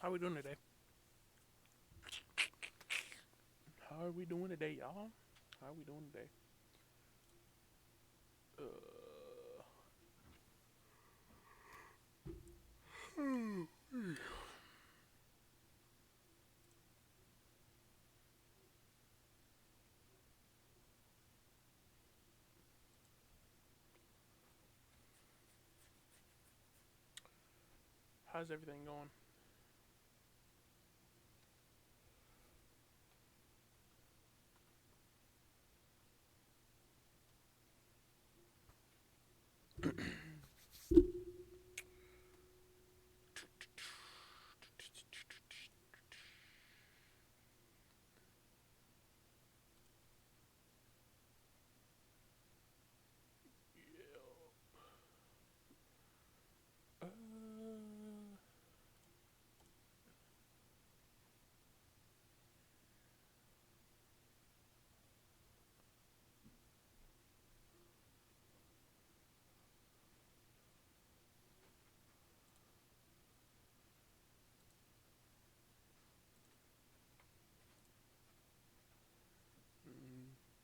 How we doing today? How are we doing today, y'all? How are we doing today? How's everything going? Uh,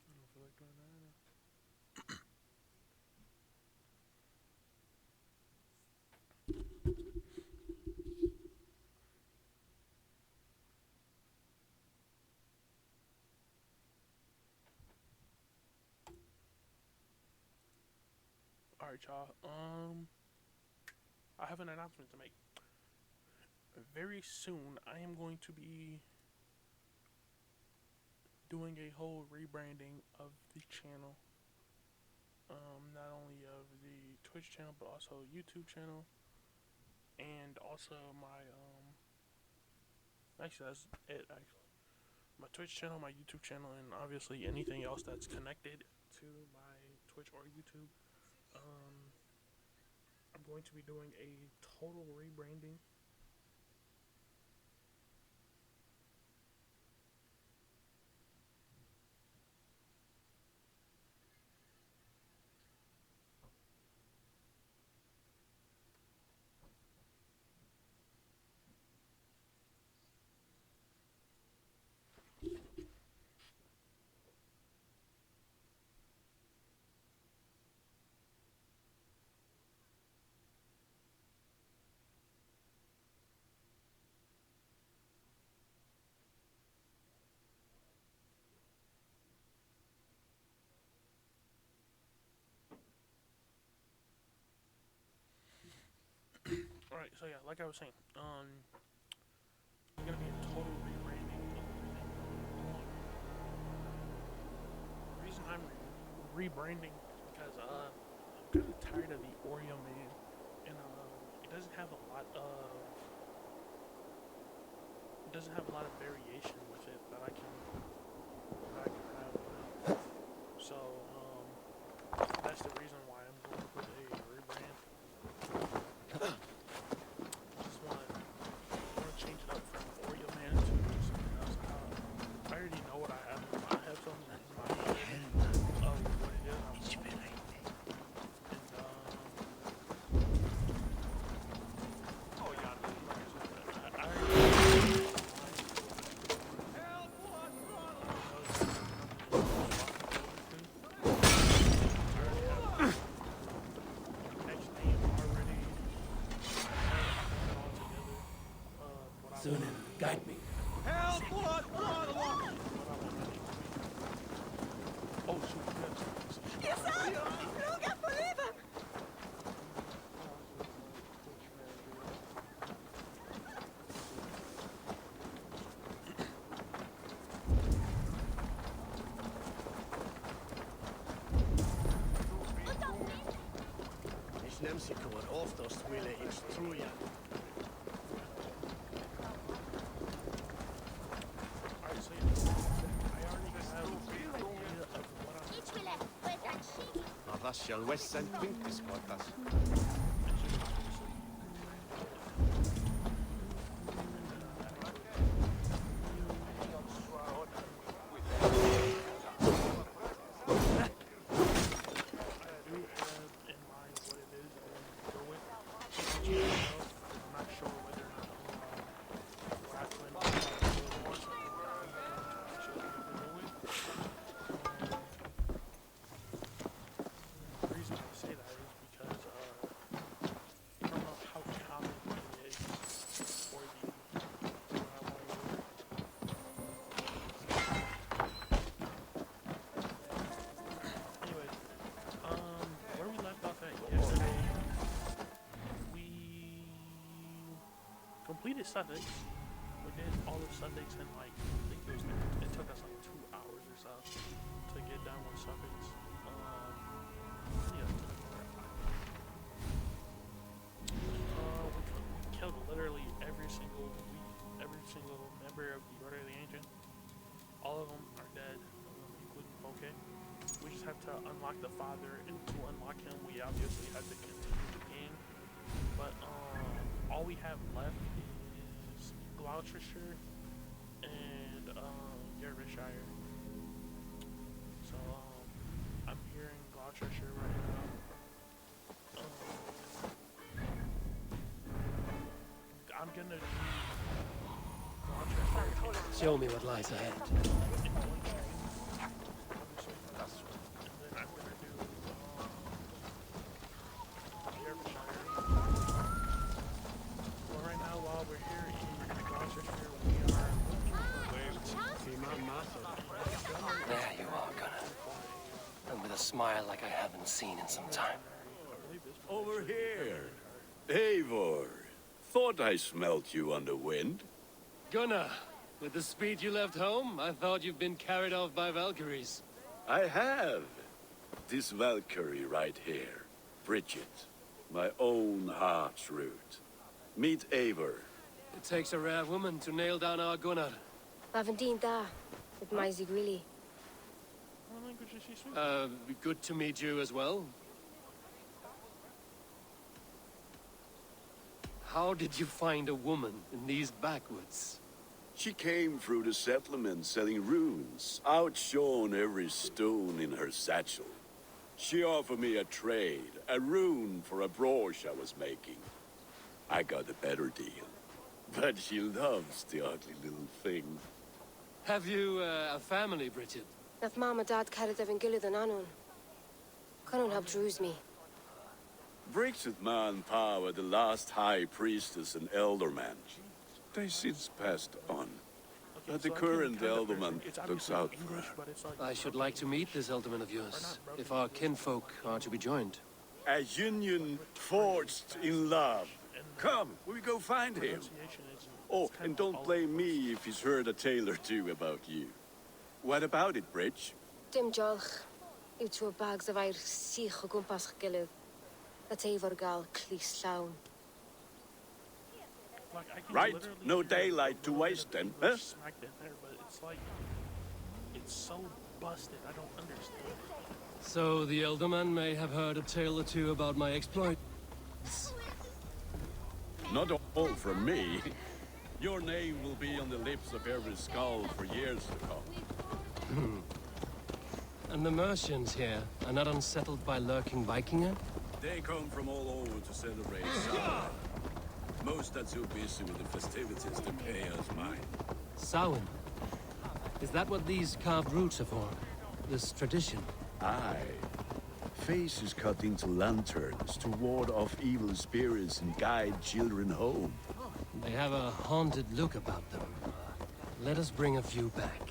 I don't feel like doing that right now. All right, y'all. I have an announcement to make. Very soon, I am going to be doing a whole rebranding of the channel. Not only of the Twitch channel, but also YouTube channel, and also my Actually, that's it. Actually, my Twitch channel, my YouTube channel, and obviously anything else that's connected to my Twitch or YouTube. Um, I'm going to be doing a total rebranding. All right, so yeah, like I was saying, it's gonna be a total rebranding of everything. The reason I'm rebranding is because I'm kind of tired of the Oreo man, and it doesn't have a lot of variation with it that I can have now. So that's the reason why I'm going with a rebrand. Just want to change it up from Oreo Man to something else. I already know what I have. I have something in my head of what it is. And like I already next name already. What I want. Guide me. Help! What I want. Oh shoot! Ihr seid Flug auf Oliven! Ich neem ze gewoon af als het willen instrueren. Alright, so yeah, I already have an idea of what I'm Ichmile, võetan šiigi. Maar dat is jou West End Pinkies kotas. did Sussex. We did all of Sussex in like I think it took us like 2 hours or so to get done with Sussex. Yeah. We killed literally every single member of the Order of the Ancient. All of them are dead, including Poke. We just have to unlock the father, and to unlock him, we obviously have to continue the game. But all we have left is Glowchestre and Derbyshire. So I'm here in Glowchestre right now. I'm gonna do Glowchestre. Show me what lies ahead. There you are, Gunnar. And with a smile like I haven't seen in some time. Over here. Eivor. Thought I smelt you on the wind. Gunnar, with the speed you left home, I thought you've been carried off by Valkyries. I have. This Valkyrie right here. Bridget. My own heart's root. Meet Eivor. It takes a rare woman to nail down our Gunnar. Bavendine da, with Maisy Greeley. Good to meet you as well. How did you find a woman in these backwoods? She came through the settlement selling runes, outshone every stone in her satchel. She offered me a trade, a rune for a brooch I was making. I got a better deal. But she loves the ugly little thing. Have you a family, Bridget? Nath Mom and Dad carried Evan Gillard and Anon. Conan helped ruse me. Bridget Manpower, the last high priestess and elderman. They since passed on. But the current elderman looks out for her. I should like to meet this elderman of yours, if our kinfolk are to be joined. A union forged in love. Come, we go find him. Oh, and don't blame me if he's heard a tale or two about you. What about it, Bridge? Dim Jolch. You two bags of air sich o gwmpas gilydd. That Eivor gal clis llawn. Right, no daylight to waste then, huh? Smacked in there, but it's like it's so busted. I don't understand. So the elderman may have heard a tale or two about my exploit. Not all from me. Your name will be on the lips of every skull for years to come. And the merchants here are not unsettled by lurking Vikinger? They come from all over to celebrate Samhain. Most are too busy with the festivities to pay us mind. Samhain? Is that what these carved roots are for? This tradition? Aye. Faces cut into lanterns to ward off evil spirits and guide children home. They have a haunted look about them. Let us bring a few back.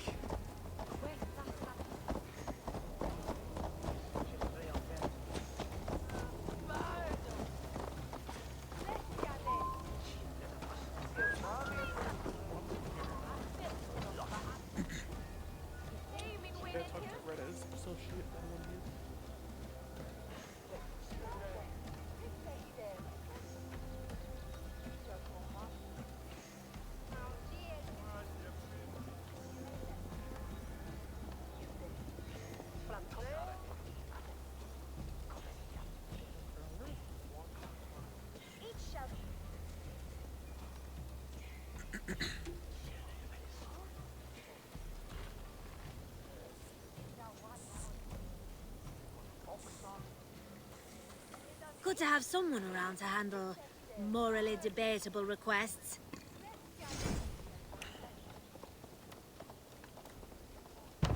Good to have someone around to handle morally debatable requests.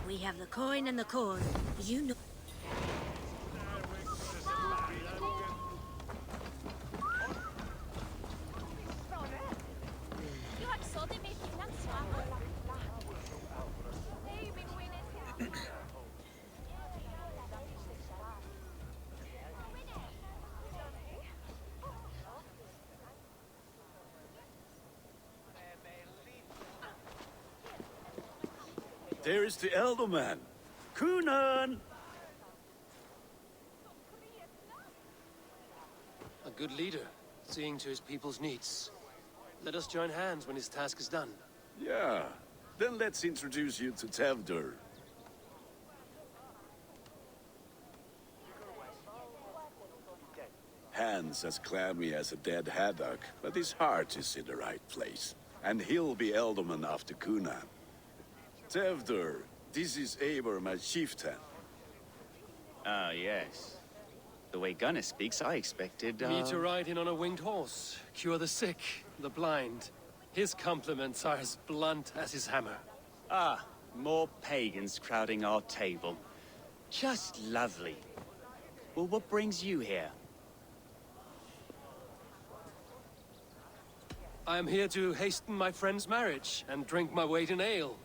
We have the coin and the cord. You know. There is the Elderman. Kunan! A good leader, seeing to his people's needs. Let us join hands when his task is done. Yeah. Then let's introduce you to Tevdur. Hands as clammy as a dead haddock, but his heart is in the right place. And he'll be Elderman after Kunan. Tevdur, this is Eivor, my chieftain. Ah, yes. The way Gunnar speaks, I expected, Me to ride in on a winged horse, cure the sick, the blind. His compliments are as blunt as his hammer. Ah, more pagans crowding our table. Just lovely. Well, what brings you here? I am here to hasten my friend's marriage and drink my weight in ale.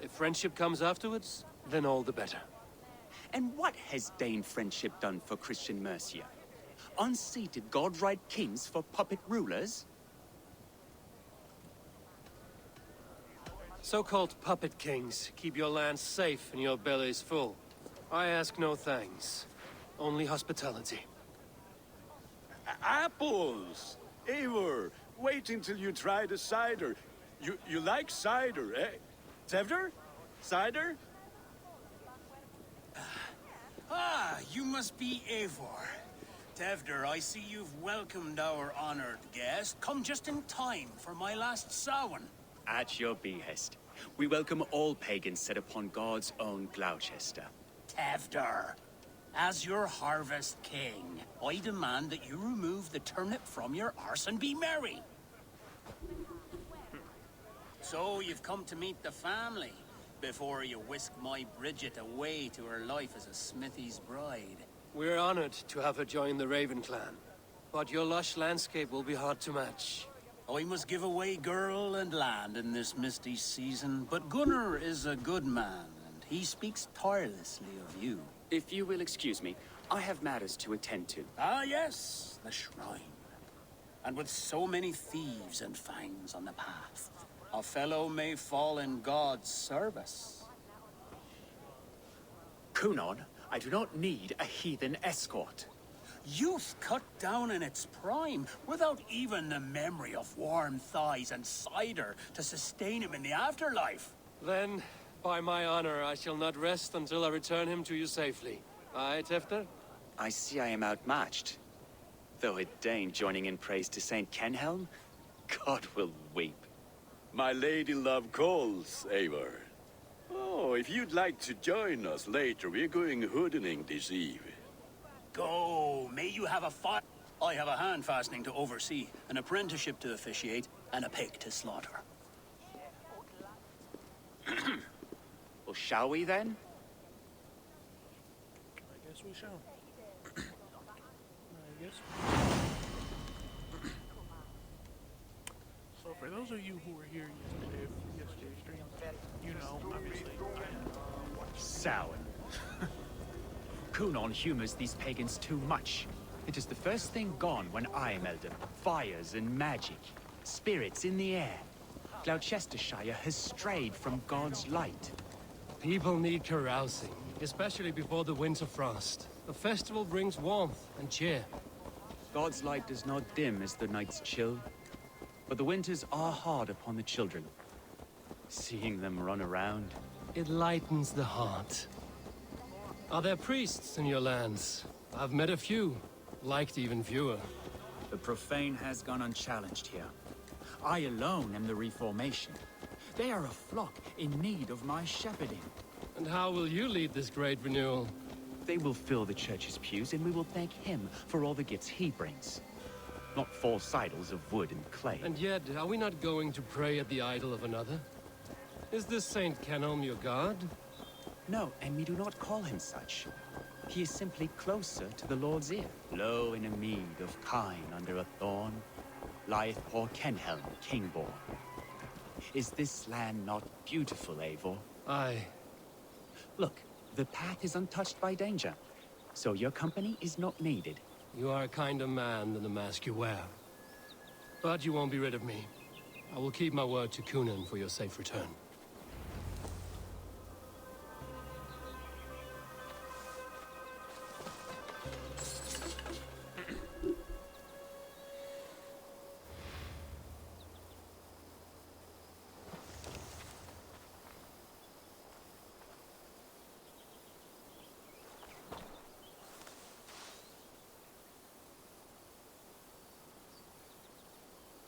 If friendship comes afterwards, then all the better. And what has Dane friendship done for Christian Mercia? Unseated godright kings for puppet rulers? So-called puppet kings keep your lands safe and your bellies full. I ask no thanks, only hospitality. Apples! Eivor, wait until you try the cider. You like cider, eh? Tevdur? Cider? Ah, you must be Eivor. Tevdur, I see you've welcomed our honored guest. Come just in time for my last Samhain. At your behest. We welcome all pagans set upon God's own Glowchestre. Tevdur, as your harvest king, I demand that you remove the turnip from your arse and be merry. So you've come to meet the family before you whisk my Bridget away to her life as a smithy's bride. We're honored to have her join the Raven clan, but your lush landscape will be hard to match. I must give away girl and land in this misty season, but Gunnar is a good man, and he speaks tirelessly of you. If you will excuse me, I have matters to attend to. Ah, yes, the shrine. And with so many thieves and fangs on the path, a fellow may fall in God's service. Kunan, I do not need a heathen escort. Youth cut down in its prime, without even the memory of warm thighs and cider to sustain him in the afterlife. Then, by my honor, I shall not rest until I return him to you safely. Aye, Tefter? I see I am outmatched. Though a Dane joining in praise to Saint Kenhelm, God will weep. My lady love calls, Eivor. Oh, if you'd like to join us later, we're going hoodening this eve. Go, may you have a fight. I have a hand fastening to oversee, an apprenticeship to officiate, and a pig to slaughter. Well, shall we then? I guess we shall. I guess. So for those of you who were here yesterday's stream, you know, obviously, Sour. Kunan humors these pagans too much. It is the first thing gone when I am elder. Fires and magic. Spirits in the air. Gloucestershire has strayed from God's light. People need carousing, especially before the winter frost. A festival brings warmth and cheer. God's light does not dim as the nights chill, but the winters are hard upon the children. Seeing them run around. It lightens the heart. Are there priests in your lands? I've met a few, liked even fewer. The profane has gone unchallenged here. I alone am the reformation. They are a flock in need of my shepherding. And how will you lead this great renewal? They will fill the church's pews, and we will thank him for all the gifts he brings. Not false idols of wood and clay. And yet, are we not going to pray at the idol of another? Is this Saint Kenelm your god? No, and we do not call him such. He is simply closer to the Lord's ear. Low in a mead of kine under a thorn, lieth poor Kenhelm, king-born. Is this land not beautiful, Eivor? Aye. Look, the path is untouched by danger, so your company is not needed. You are a kinder man than the mask you wear. But you won't be rid of me. I will keep my word to Kunan for your safe return.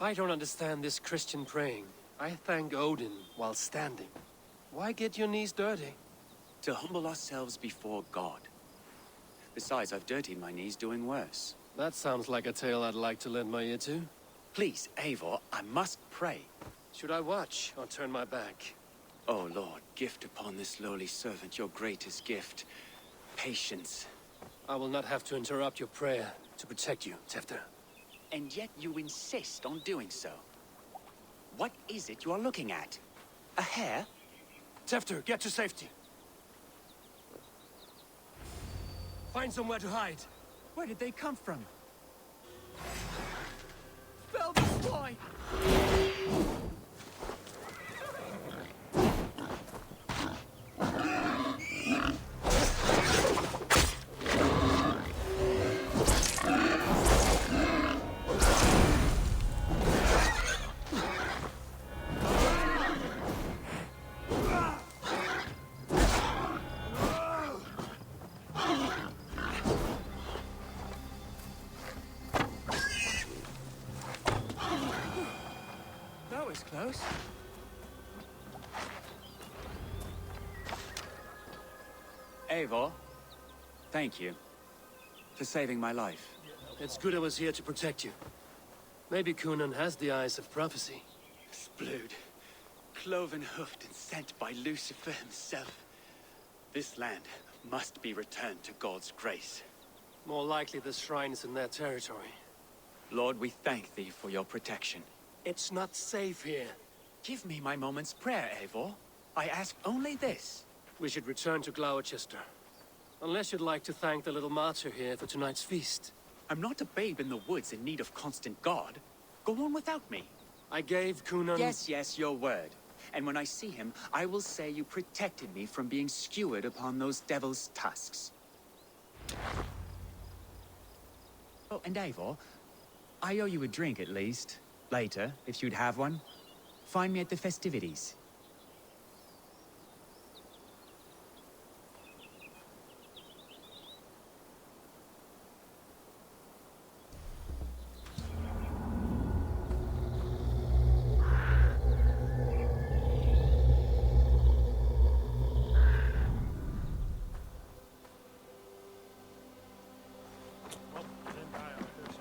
I don't understand this Christian praying. I thank Odin while standing. Why get your knees dirty? To humble ourselves before God. Besides, I've dirtied my knees doing worse. That sounds like a tale I'd like to lend my ear to. Please, Eivor, I must pray. Should I watch or turn my back? Oh Lord, gift upon this lowly servant your greatest gift. Patience. I will not have to interrupt your prayer to protect you, Tefter. And yet you insist on doing so. What is it you are looking at? A hare? Tefter, get to safety. Find somewhere to hide. Where did they come from? Spell the swine! That was close. Eivor, thank you for saving my life. It's good I was here to protect you. Maybe Conan has the eyes of prophecy. Splood, cloven-hoofed and sent by Lucifer himself. This land must be returned to God's grace. More likely the shrine is in their territory. Lord, we thank thee for your protection. It's not safe here. Give me my moment's prayer, Eivor. I ask only this. We should return to Glowchestre. Unless you'd like to thank the little martyr here for tonight's feast. I'm not a babe in the woods in need of constant guard. Go on without me. I gave Conan... Yes, your word. And when I see him, I will say you protected me from being skewered upon those devil's tusks. Oh, and Eivor, I owe you a drink at least. Later, if you'd have one. Find me at the festivities. Well, I didn't die out here, so.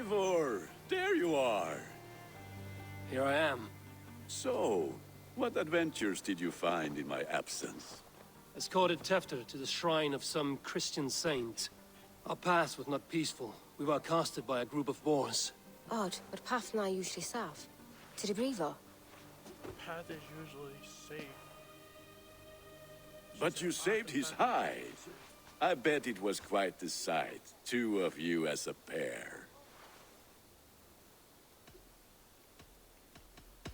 Eivor, there you are. Here I am. So, what adventures did you find in my absence? Escorted Tefter to the shrine of some Christian saint. Our paths was not peaceful. We were accosted by a group of boars. Odd, but path na usually safe. To the Brevo. The path is usually safe. But you saved his hide. I bet it was quite the sight. Two of you as a pair.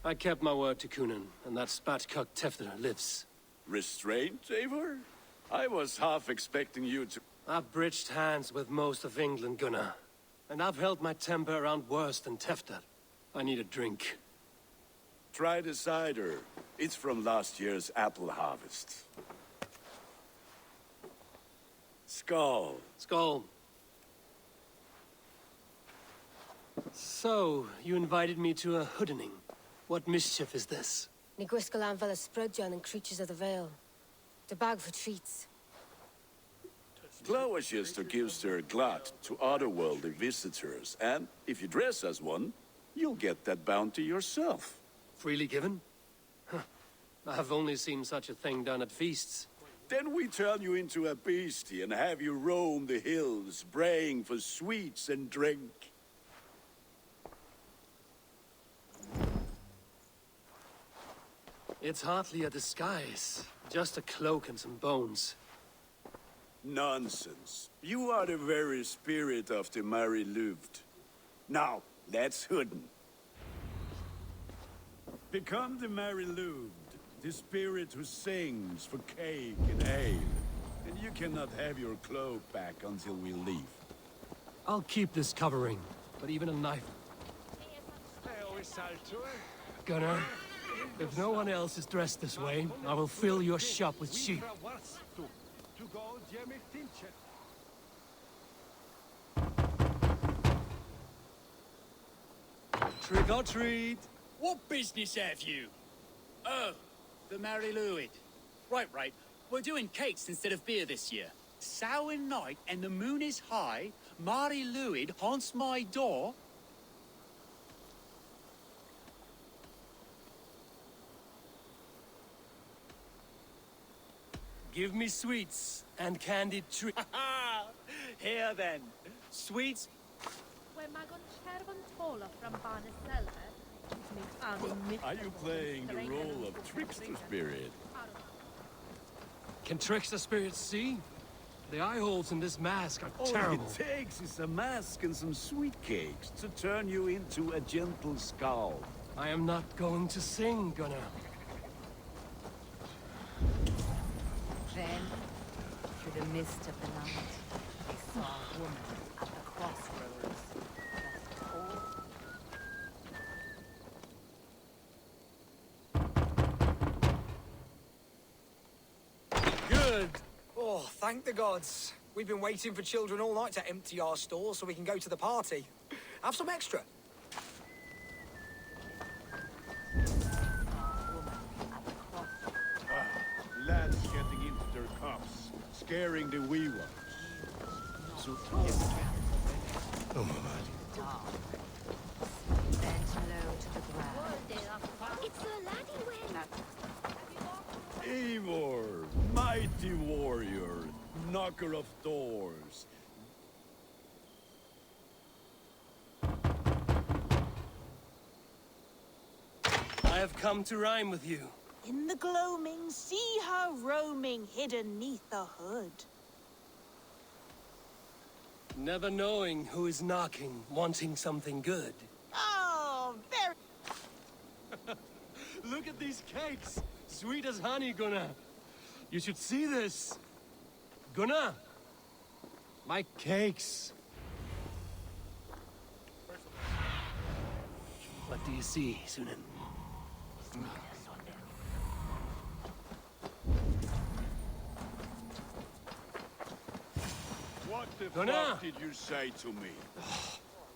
I kept my word to Kunin, and that spatcock Tefter lives. Restraint, Eivor? I was half expecting you to... I've bridged hands with most of England, Gunnar. And I've held my temper around worse than Tefter. I need a drink. Try the cider. It's from last year's apple harvest. Skull. Skull. So, you invited me to a hoodening. What mischief is this? Ni gwisgalan fel ysbrydion and creatures of the Vale. The bag for treats. Glowchestre gives their glut to otherworldly visitors, and if you dress as one, you'll get that bounty yourself. Freely given? Huh. I've only seen such a thing done at feasts. Then we turn you into a beastie and have you roam the hills, braying for sweets and drink. It's hardly a disguise. Just a cloak and some bones. Nonsense. You are the very spirit of the Mary Louved. Now, let's hooden. Become the Mary Louved, the spirit who sings for cake and ale. And you cannot have your cloak back until we leave. I'll keep this covering, but even a knife... Gunnar, if no one else is dressed this way, I will fill your shop with sheep. Trick or treat! What business have you? Oh, the Mary Louid. Right. We're doing cakes instead of beer this year. Sour night and the moon is high. Mary Louid haunts my door. Give me sweets and candied treats. Here then. Sweets. Are you playing the role of trickster spirit? Can trickster spirits see? The eye holes in this mask are terrible. All it takes is a mask and some sweet cakes to turn you into a gentle skull. I am not going to sing, Gunnar. Then, through the mist of the night, they saw a woman at the crossroads. Good! Oh, thank the gods. We've been waiting for children all night to empty our stores so we can go to the party. Have some extra. Lads getting into their cups, scaring the wee ones. Bent low to the ground. It's a laddie when. Eivor, mighty warrior, knocker of doors. I have come to rhyme with you. In the gloaming, see her roaming hidden neath the hood. Never knowing who is knocking, wanting something good. Oh, very... Look at these cakes! Sweet as honey, Gunnar. You should see this. Gunnar! My cakes. What do you see, Sunan? What the Gunnar! fuck did you say to me?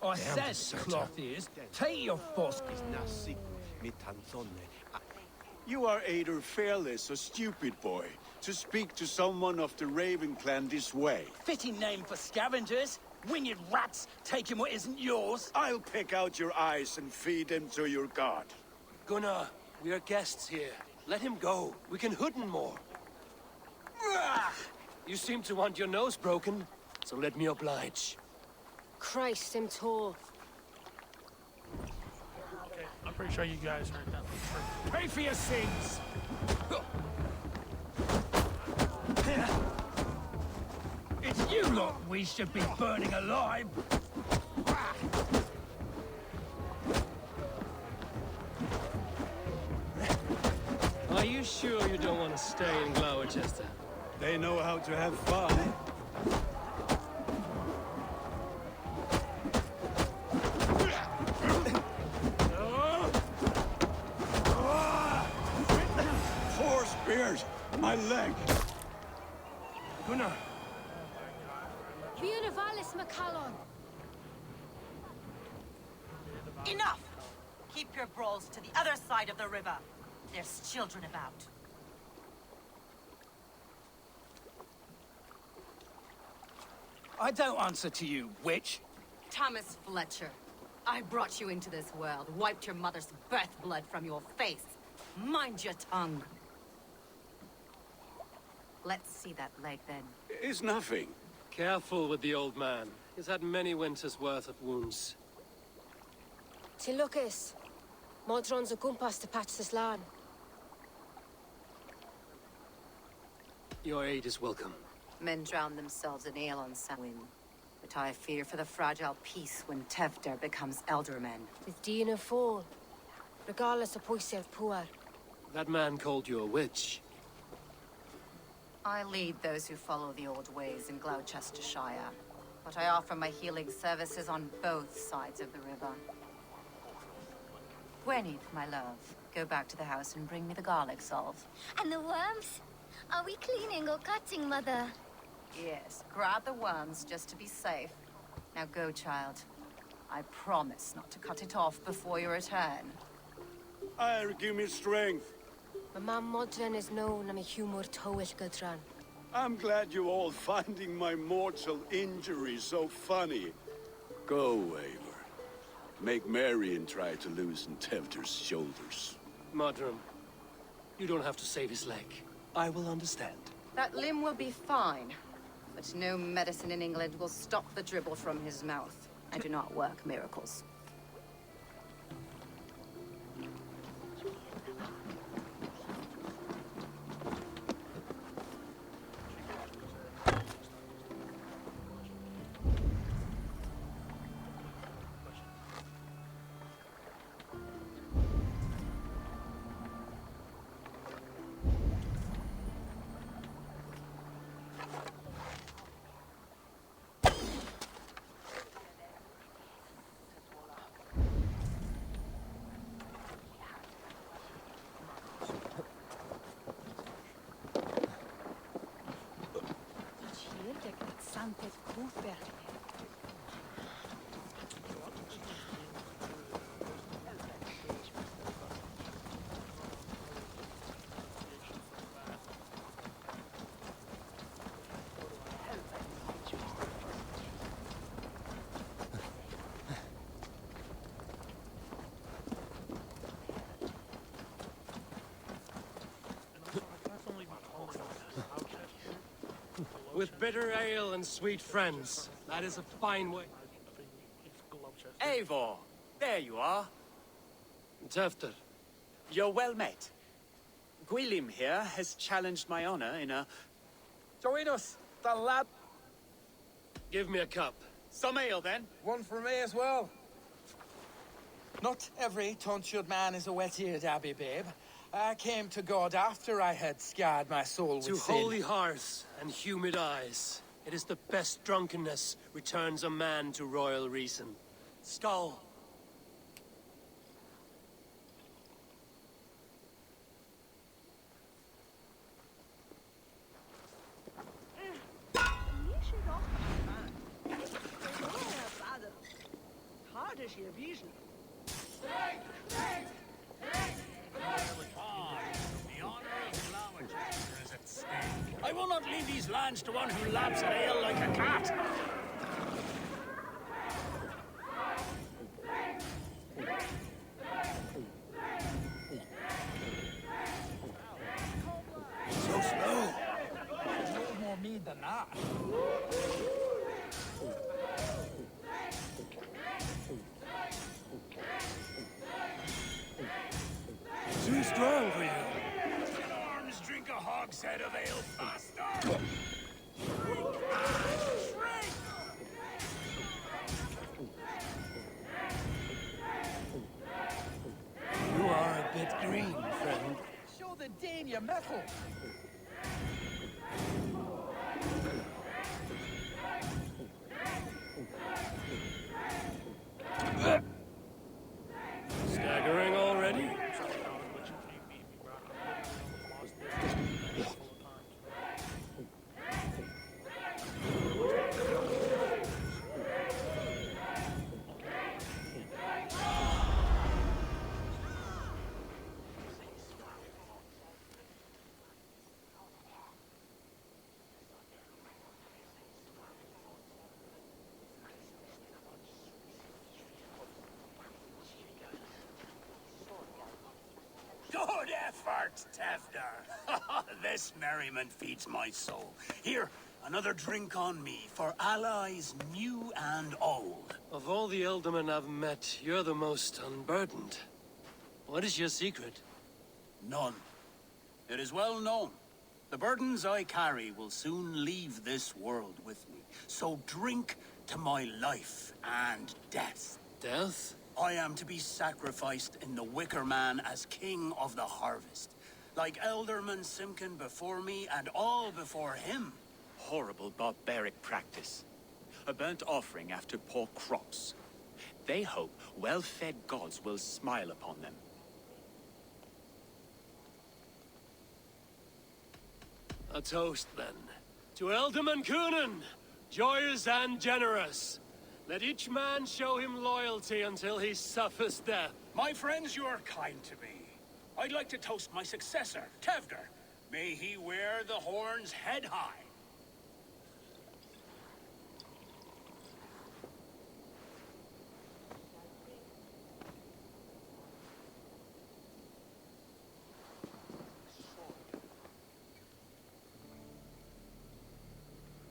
I says, cloth ears, take your fuss. You are either fearless or stupid, boy, to speak to someone of the Raven clan this way. Fitting name for scavengers. Winged rats taking what isn't yours. I'll pick out your eyes and feed them to your god. Gunnar, we are guests here. Let him go. We can hood him more. You seem to want your nose broken, so let me oblige. Christ, him tall. Okay, I'm pretty sure you guys heard that one first. Pay for your sins! It's you lot we should be burning alive. Are you sure you don't want to stay in Glowchestre? They know how to have fun. Four spears! My leg! Gunnar, Vianavalis Macallon. Enough! Keep your brawls to the other side of the river. There's children about. I don't answer to you, witch. Thomas Fletcher, I brought you into this world, wiped your mother's birth blood from your face. Mind your tongue. Let's see that leg, then. It's nothing. Careful with the old man. He's had many winters' worth of wounds. Tilukis. Modron's a gumpas to patch this land. Your aid is welcome. Men drown themselves in ale on Samhain. But I fear for the fragile peace when Tevder becomes eldermen. With Dina fall. Regardless of Poisel Puar. That man called you a witch. I lead those who follow the old ways in Gloucestershire. But I offer my healing services on both sides of the river. Gwyneth, my love, go back to the house and bring me the garlic salve. And the worms? Are we cleaning or cutting, Mother? Yes, grab the worms just to be safe. Now go, child. I promise not to cut it off before your return. Give me strength. My mam Modron is known I'm a humor towish Gudran. I'm glad you all finding my mortal injury so funny. Go, Eivor. Make Marion try to loosen Tevder's shoulders. Modron, you don't have to save his leg. I will understand. That limb will be fine. But no medicine in England will stop the dribble from his mouth. I do not work miracles. With bitter ale and sweet friends. That is a fine way. It's Glowchestre. Eivor, there you are. Tevder. You're well met. Gwilym here has challenged my honor in a... Join us, the lad. Give me a cup. Some ale, then. One for me as well. not every tonsured man is a wet-eared Abbey, babe. I came to God after I had scarred my soul with To sin. holy hearths and humid eyes, it is the best drunkenness returns a man to royal reason. Skull. I will not leave these lands to one who laps at ale like a cat. said avail faster! Drink and drink! You are a bit green, friend. Show the Dane your mettle. Staggering already? I'm sorry, Colin, but you can't beat me, bro. I literally almost lost this a handful of times. Good effort, Tevder. This merriment feeds my soul. Here, another drink on me for allies new and old. Of all the Ealdormen I've met, you're the most unburdened. What is your secret? None. It is well known. The burdens I carry will soon leave this world with me. So drink to my life and death. Death? I am to be sacrificed in the Wicker Man as king of the harvest. Like Elderman Simkin before me and all before him. Horrible barbaric practice. A burnt offering after poor crops. They hope well-fed gods will smile upon them. A toast, then. To Ealdorman Coonan, joyous and generous. Let each man show him loyalty until he suffers death. My friends, you are kind to me. I'd like to toast my successor, Tevder. May he wear the horns head high.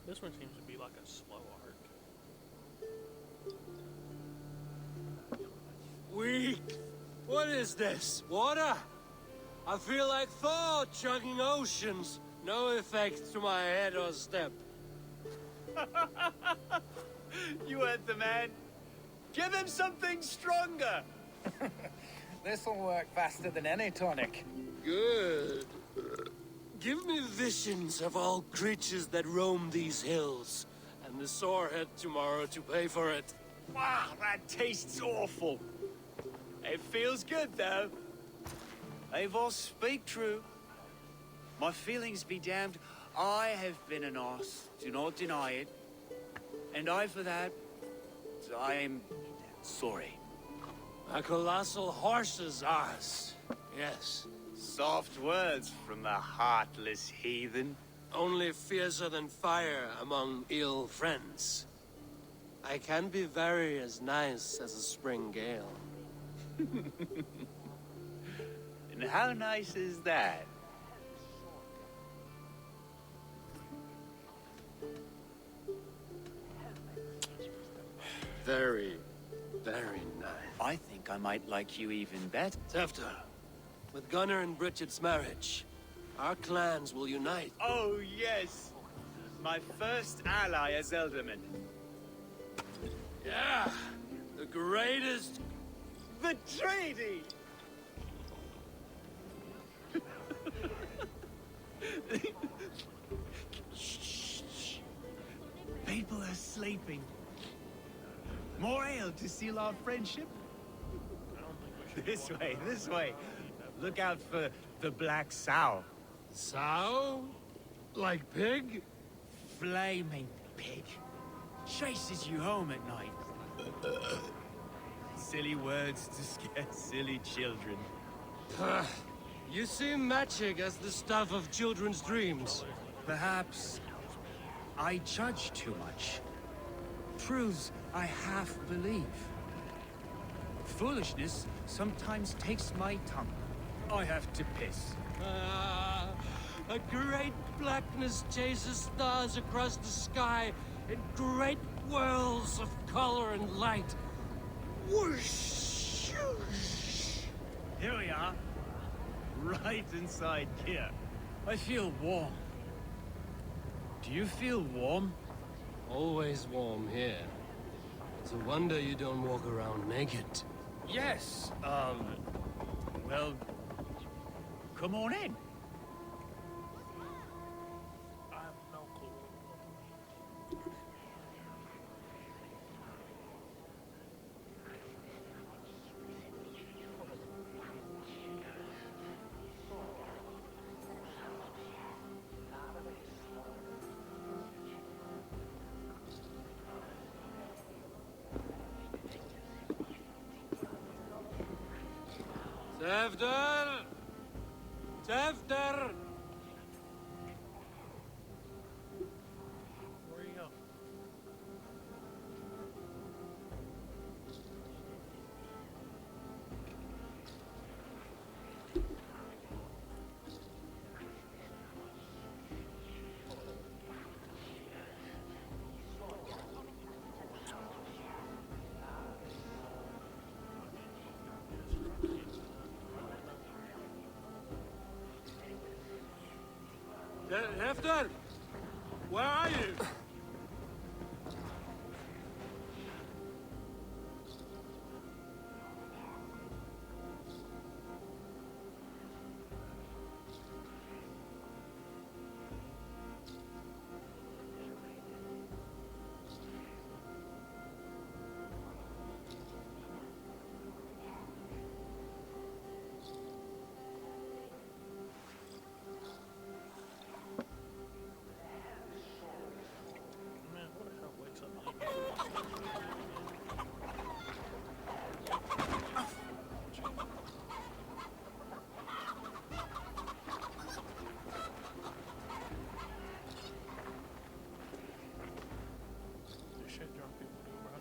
This one seems to be like a slow arc. Weak! What is this? Water? I feel like Thor chugging oceans. No effect to my head or step. You heard the man. Give him something stronger. This'll work faster than any tonic. Good. Give me visions of all creatures that roam these hills, and the sorehead tomorrow to pay for it. Wow, that tastes awful. It feels good, though. Eivor, speak true. My feelings be damned. I have been an arse, do not deny it. And I for that, I am sorry. A colossal horse's arse. Yes. Soft words from the heartless heathen. Only fiercer than fire among ill friends. I can be very as nice as a spring gale. And how nice is that? Very, very nice. I think I might like you even better. Tefta, with Gunnar and Bridget's marriage, our clans will unite. Oh, yes. My first ally as Elderman. Yeah, the greatest... The treaty! Shh. People are sleeping. More ale to seal our friendship? This way, this way. Look out for the black sow. Sow? Like pig? Flaming pig. Chases you home at night. Silly words to scare silly children. You see magic as the stuff of children's dreams. Perhaps I judge too much. Truths I half believe. Foolishness sometimes takes my tongue. I have to piss. A great blackness chases stars across the sky in great whirls of color and light. Whoosh! Here we are. Right inside here. I feel warm. Do you feel warm? Always warm here. It's a wonder you don't walk around naked. Yes, well, come on in. I have no clue. Tevder! Tevder! Where you go? Tevder! Where are you? Man, who the hell wakes up late? This shit drunk people do, bro.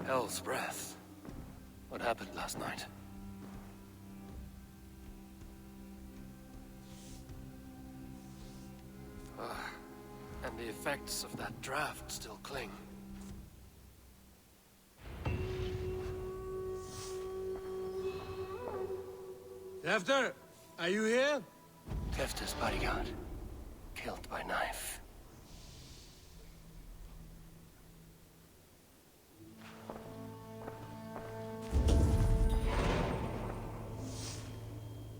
Hell's breath. What happened last night? And the effects of that draft still cling. Tefter, are you here? Tefter's bodyguard. Killed by knife.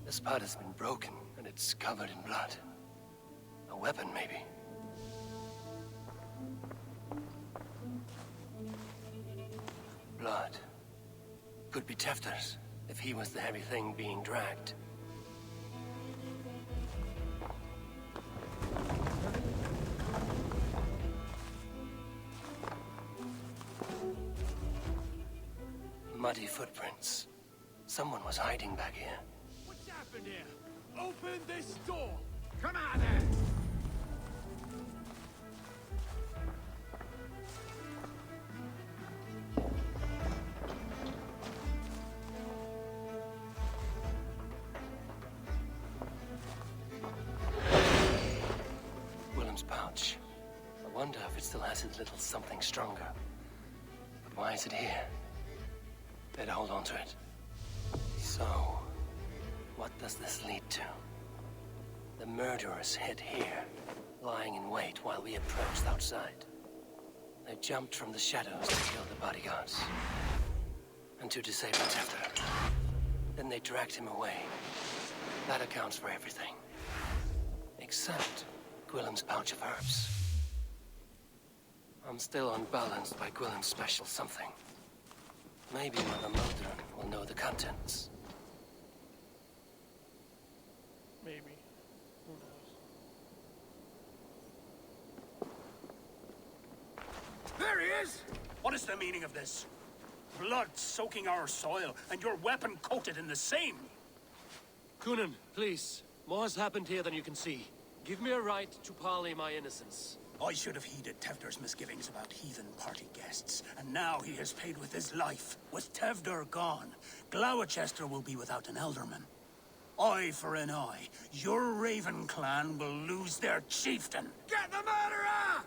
This part has been broken, and it's covered in blood. A weapon, maybe. Blood. Could be Tefter's, if he was the heavy thing being dragged. Muddy footprints. Someone was hiding back here. What's happened here? Open this door! Come out there! Willem's pouch. I wonder if it still has his little something stronger. But why is it here? Better hold on to it. So, what does this lead to? The murderers hid here, lying in wait while we approached outside. They jumped from the shadows to kill the bodyguards. And to disable Tefter. Then they dragged him away. That accounts for everything. Except Gwillem's pouch of herbs. I'm still unbalanced by Gwillem's special something. Maybe Mother Modern will know the contents. Maybe. Who knows? There he is! What is the meaning of this? Blood soaking our soil, and your weapon coated in the same. Coonan, please. More has happened here than you can see. Give me a right to parley my innocence. I should have heeded Tevder's misgivings about heathen party guests, and now he has paid with his life. With Tevder gone, Glowchestre will be without an elderman. Eye for an eye. Your Raven clan will lose their chieftain. Get the murderer!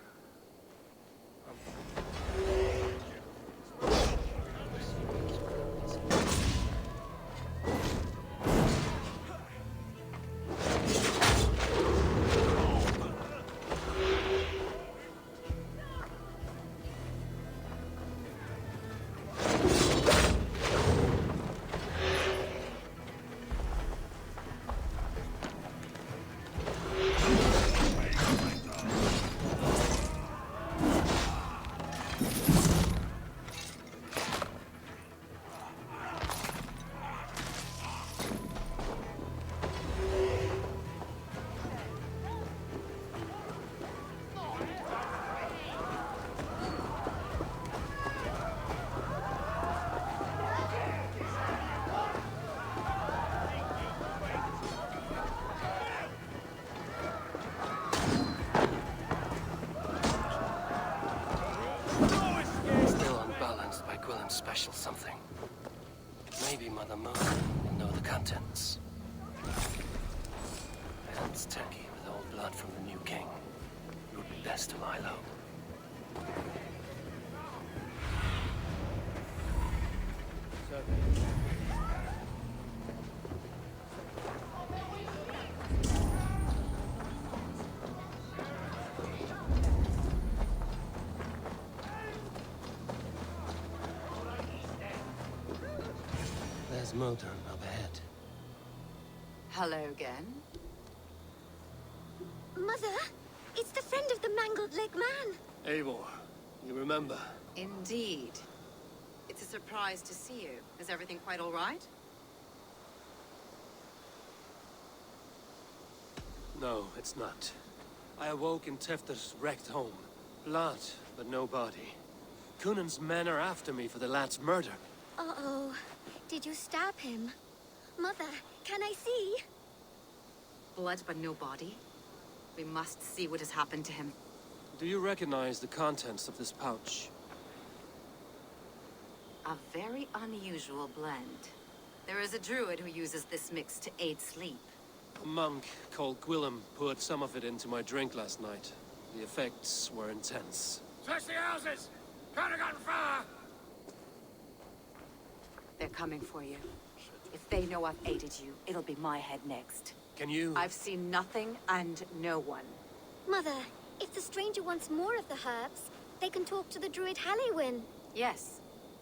Special something. Maybe Mother Moon will know the contents. Hands turkey with old blood from the new king. Would be best to lie low. There's Modern up ahead. Hello again. Mother, it's the friend of the mangled leg man. Eivor, you remember? Indeed. It's a surprise to see you. Is everything quite all right? No, it's not. I awoke in Tefter's wrecked home. Blood, but no body. Coonan's men are after me for the lad's murder. Uh-oh. Did you stab him? Mother, can I see? Blood but no body? We must see what has happened to him. Do you recognize the contents of this pouch? A very unusual blend. There is a druid who uses this mix to aid sleep. A monk called Gwillem poured some of it into my drink last night. The effects were intense. Search the houses! Can't have gotten far! They're coming for you. If they know I've aided you, it'll be my head next. Can you... I've seen nothing and no one. Mother, if the stranger wants more of the herbs, they can talk to the druid Halewyn. Yes.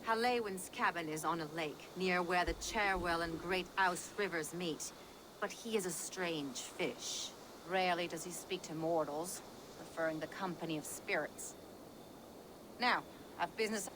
Halewyn's cabin is on a lake, near where the Cherwell and Great Ouse rivers meet. But he is a strange fish. Rarely does he speak to mortals, preferring the company of spirits. Now, I've business...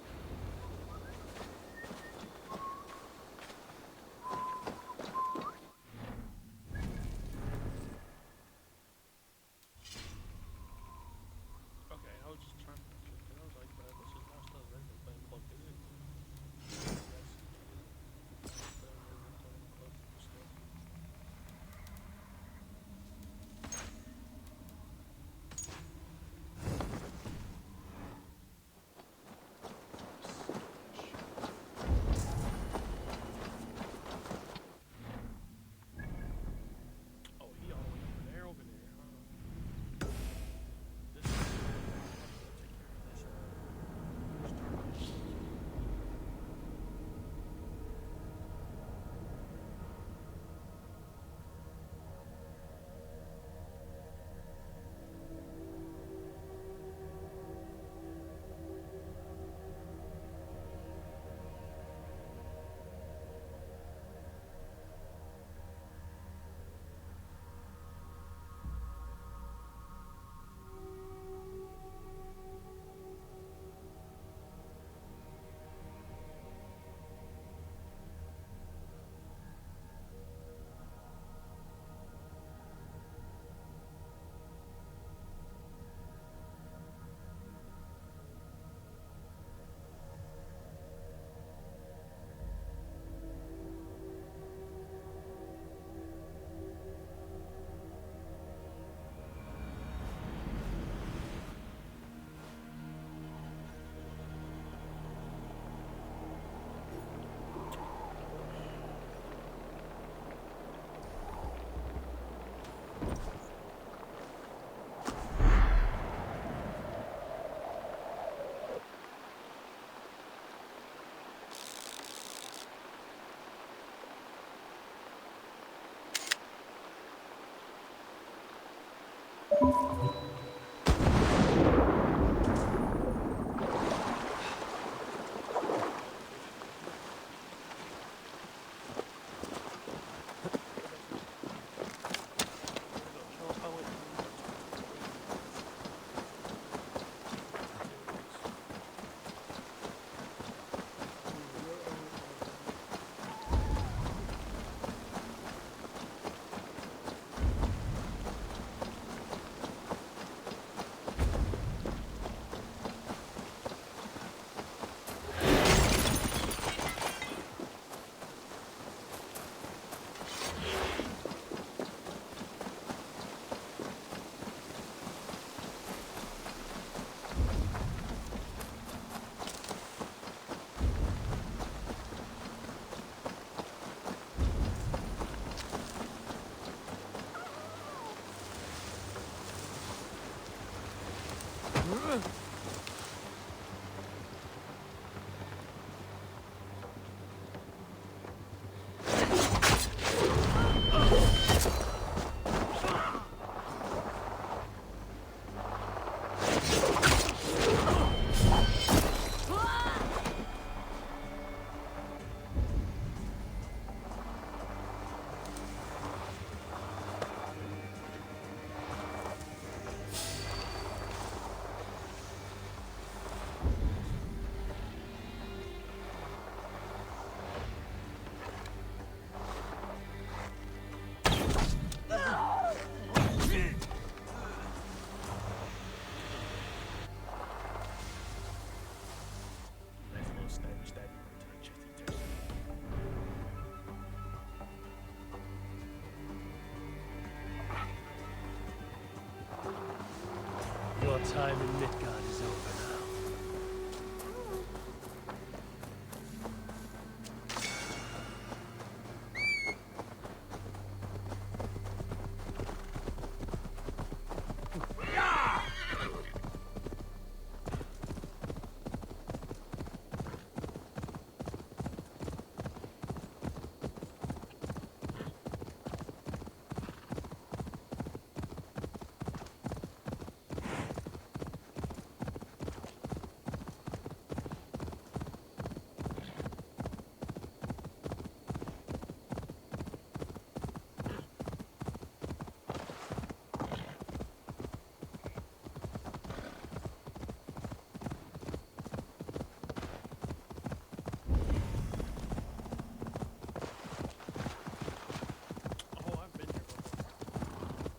Your time in Midgard is over now.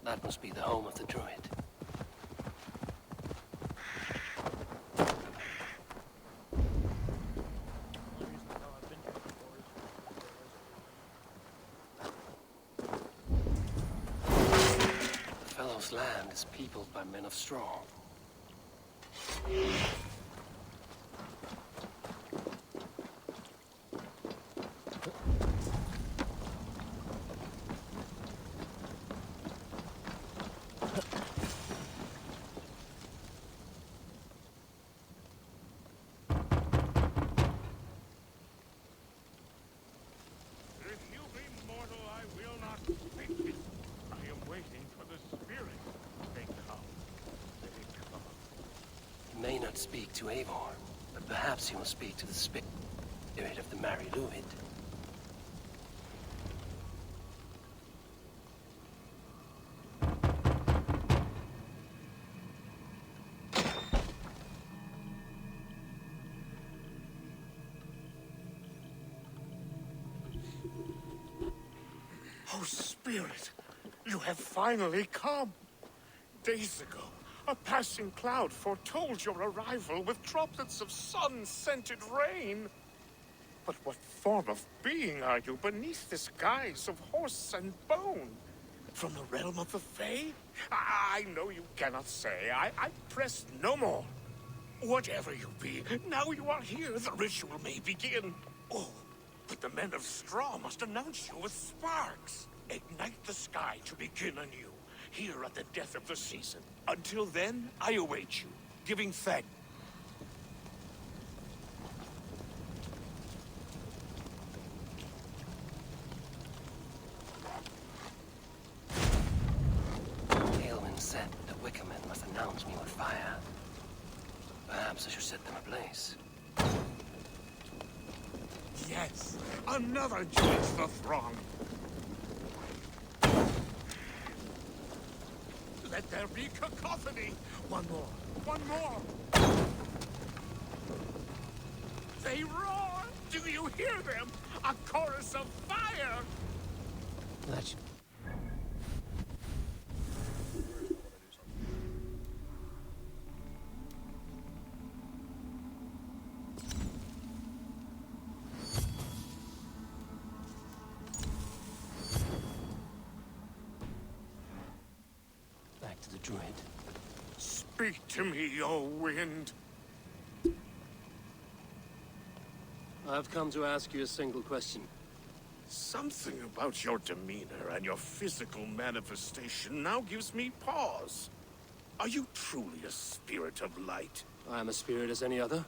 That must be the home of the druid. The fellow's land is peopled by men of straw. May not speak to Eivor, but perhaps he will speak to the spirit of the Mari Luid. Oh, Spirit, you have finally come. Days ago, a passing cloud foretold your arrival with droplets of sun-scented rain. But what form of being are you beneath this guise of horse and bone? From the realm of the Fae? I know you cannot say. I press no more. Whatever you be, now you are here, the ritual may begin. Oh, but the men of straw must announce you with sparks. Ignite the sky to begin anew, here at the death of the season. Until then, I await you, giving thanks. Aelwyn said the Perhaps I should set them ablaze. Yes, another joins the throng. Let there be cacophony. One more. One more. They roar. Do you hear them? A chorus of fire. That should... Back to the druid. Speak to me, O wind. I've come to ask you a single question. Something about your demeanor and your physical manifestation now gives me pause. Are you truly a spirit of light? I am a spirit as any other.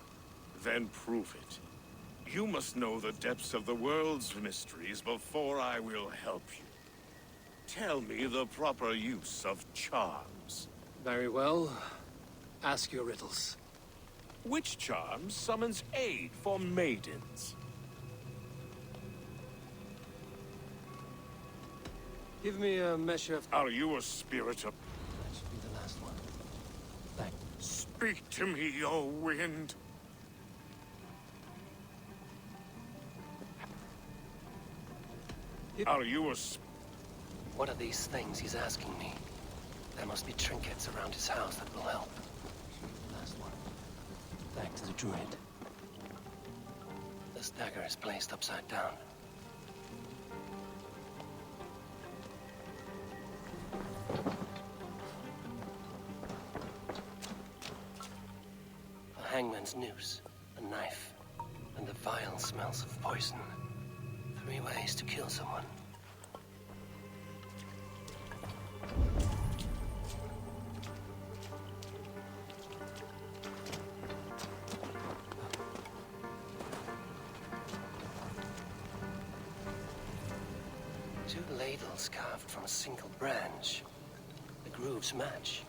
Then prove it. You must know the depths of the world's mysteries before I will help you. Tell me the proper use of charms. Very well. Ask your riddles. Which charm summons aid for maidens? Give me a measure of... Are you a spirit of... That should be the last one. Back. Speak to me, O wind. Are you a... What are these things he's asking me? There must be trinkets around his house that will help. Last one. Back to the druid. This dagger is placed upside down. A hangman's noose, a knife, and the vile smells of poison. 3 ways to kill someone. Two ladles carved from a single branch. The grooves match.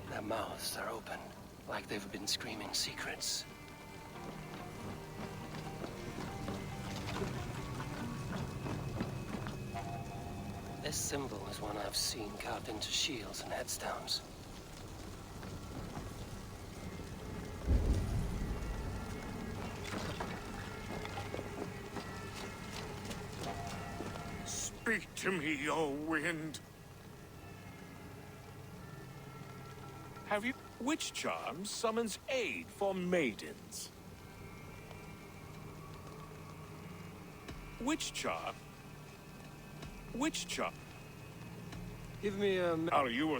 Their mouths are open, like they've been screaming secrets. This symbol is one I've seen carved into shields and headstones. Speak to me, O wind. Have you... Which charm summons aid for maidens? Which charm? Which charm? Give me a... Are you a...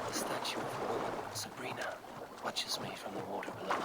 The statue of a woman, Sabrina, watches me from the water below.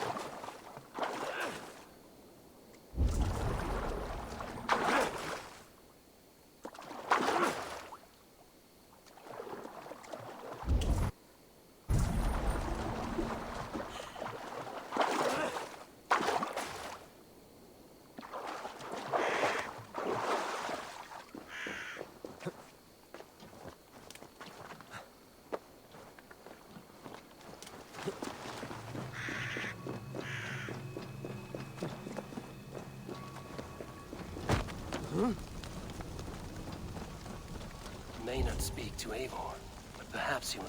May not speak to Eivor, but perhaps he will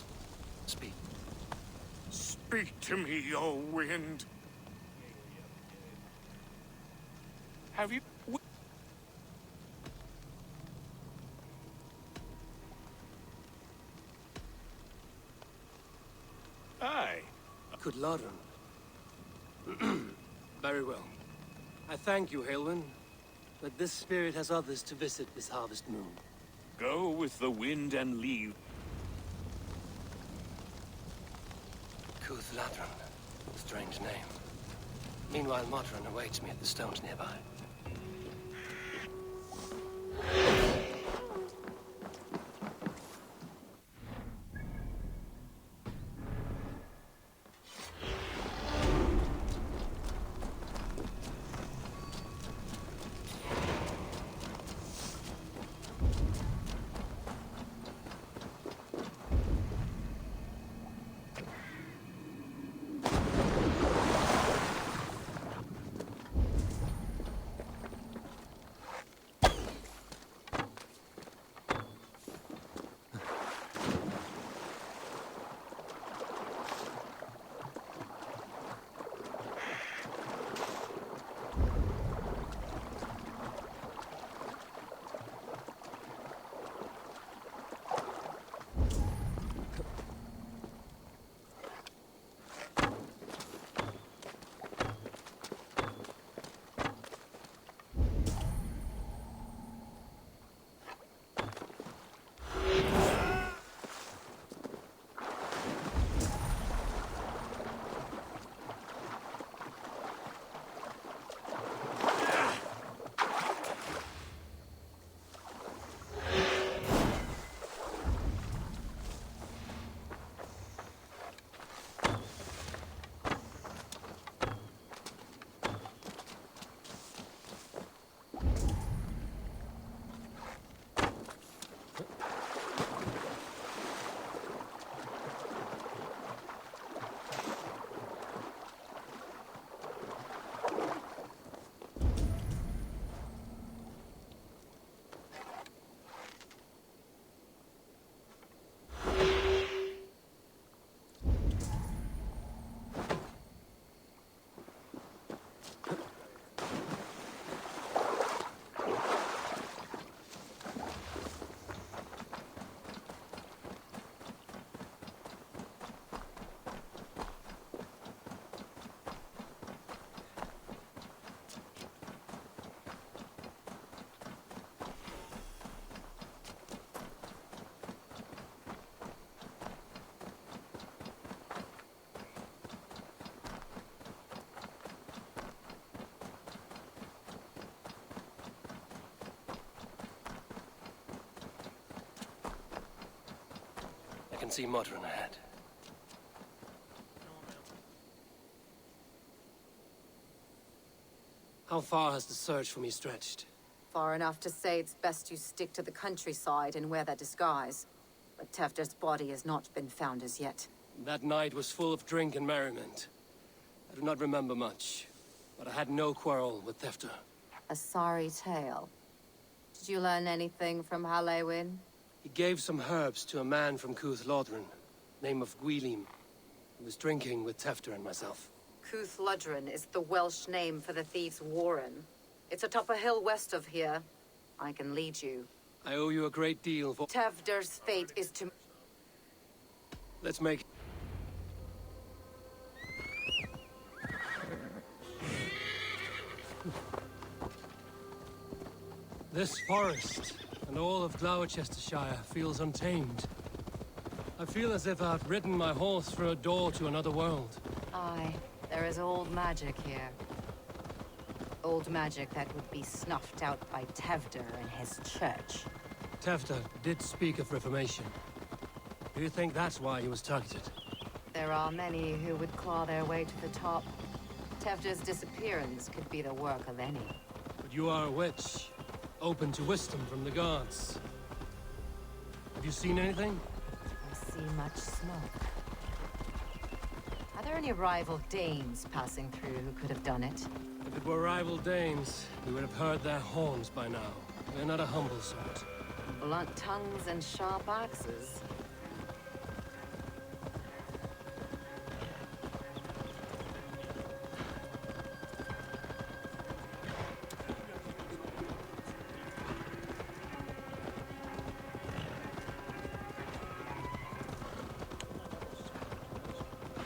speak. Speak to me, O wind. Have you... Aye. Good Lodron. Very well. I thank you, Haelwyn. But this spirit has others to visit this harvest moon. Go with the wind and leave. Kuth Ladron. Strange name. Meanwhile, Modron awaits me at the stones nearby. I can see Modron ahead. How far has the search for me stretched? Far enough to say it's best you stick to the countryside and wear that disguise. But Tefder's body has not been found as yet. That night was full of drink and merriment. I do not remember much, but I had no quarrel with Tefder. A sorry tale. Did you learn anything from Halewin? He gave some herbs to a man from Kuth Lodron, name of Gwylim, who was drinking with Tefder and myself. Kuth Ludrin is the Welsh name for the thieves' warren. It's atop a hill west of here. I can lead you. I owe you a great deal for... Tefder's fate is to... Let's make... This forest and all of Glowchestershire feels untamed. I feel as if I've ridden my horse through a door to another world. Aye, there is old magic here. Old magic that would be snuffed out by Tefder and his church. Tefder did speak of reformation. Do you think that's why he was targeted? There are many who would claw their way to the top. Tefder's disappearance could be the work of any. But you are a witch, open to wisdom from the gods. Have you seen anything? I see much smoke. Are there any rival Danes passing through who could have done it? If it were rival Danes, we would have heard their horns by now. We're not a humble sort. Blunt tongues and sharp axes.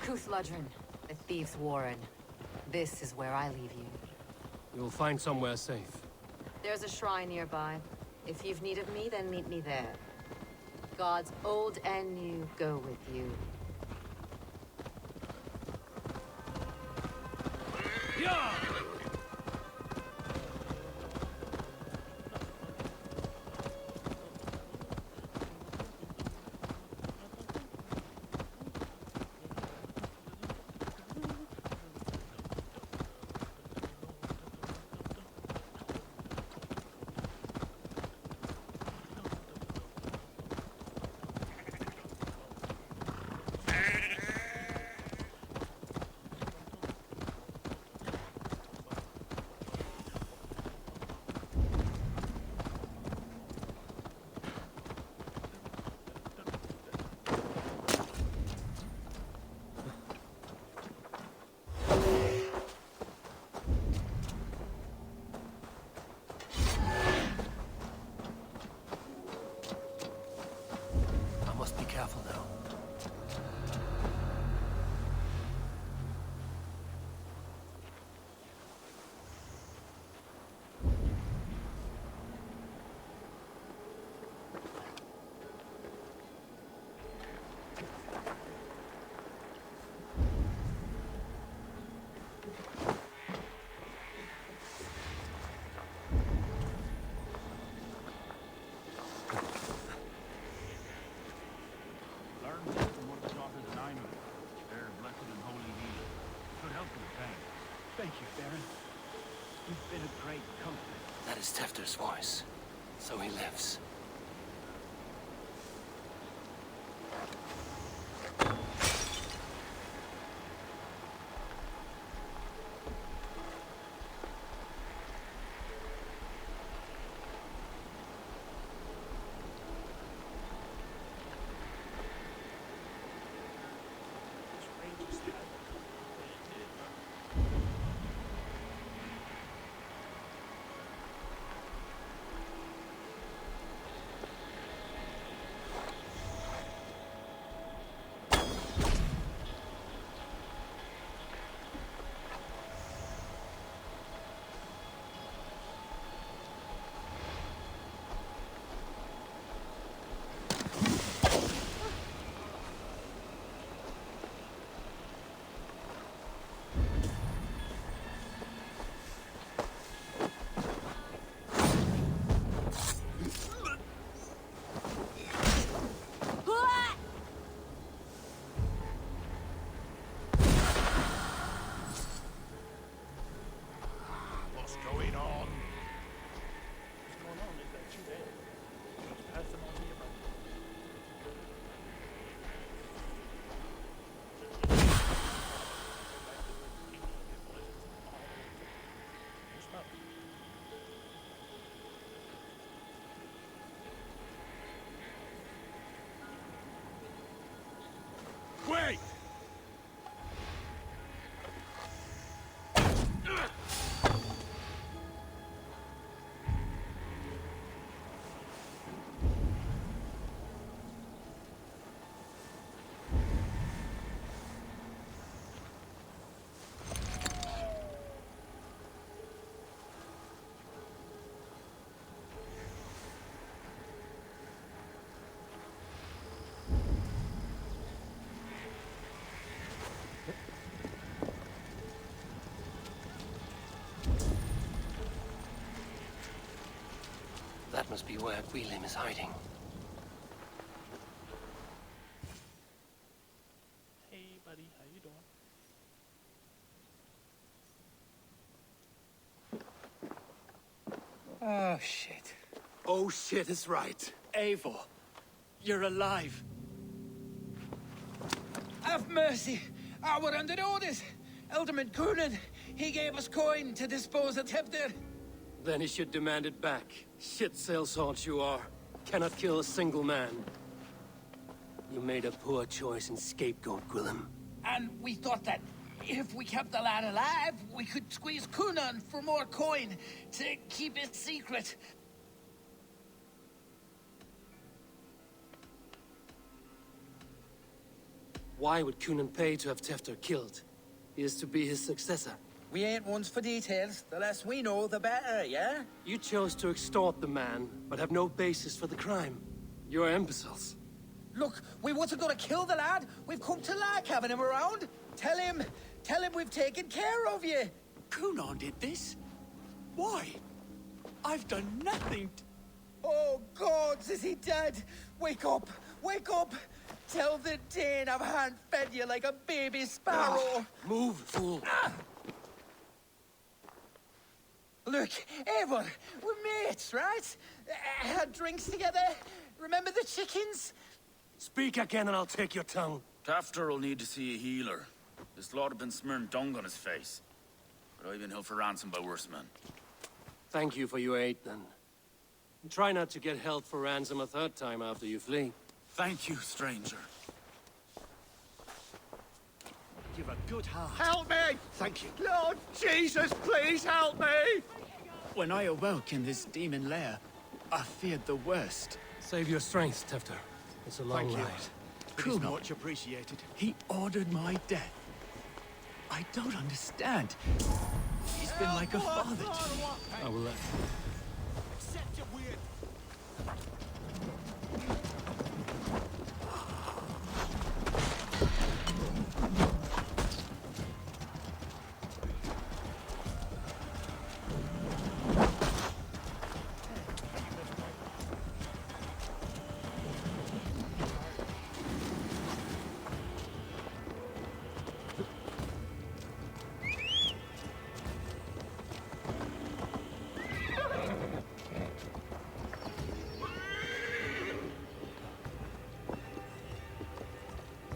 Kuthludren, the Thieves' Warren. This is where I leave you. You'll find somewhere safe. There's a shrine nearby. If you've need of me, then meet me there. Gods old and new go with you. Yeah! I must be careful now. Learn this from one of the daughters of Nine. They're blessed and holy healer. Could help you, thanks. Thank you, Baron. You've been a great comfort. That is Tefter's voice. So he lives. What's going on? What's going on is that you dead. Just pass them on to your brother. Stop. Wait! That must be where Gwilym is hiding. Hey, buddy, how you doing? Oh, shit. Oh shit is right. Eivor, you're alive. Have mercy. We're under orders. Elderman Coonan, he gave us coin to dispose of Tefter. Then he should demand it back. Shit sail salt you are. Cannot kill a single man. You made a poor choice in scapegoat, Gwillem. And we thought that if we kept the lad alive, we could squeeze Cunan for more coin to keep it secret. Why would Cunan pay to have Tefter killed? He is to be his successor. We ain't ones for details. The less we know, the better, yeah? You chose to extort the man, but have no basis for the crime. You're imbeciles. Look, we wasn't gonna kill the lad. We've come to like having him around. Tell him we've taken care of you. Cunan did this? Why? I've done nothing. Oh, gods, is he dead? Wake up! Wake up! Tell the Dane I've hand-fed you like a baby sparrow. Move, fool. Look, Eivor, we're mates, right? Had drinks together. Remember the chickens? Speak again and I'll take your tongue. Tafter will need to see a healer. This lord have been smearing dung on his face. But I've been held for ransom by worse men. Thank you for your aid, then. And try not to get held for ransom a third time after you flee. Thank you, stranger. You've a good heart. Help me! Thank you. Lord Jesus, please help me! When I awoke in this demon lair, I feared the worst. Save your strength, Tefter. It's a long Thank you. ride. It is much appreciated. He ordered my death. I don't understand. He's been like a father to me. I will let you.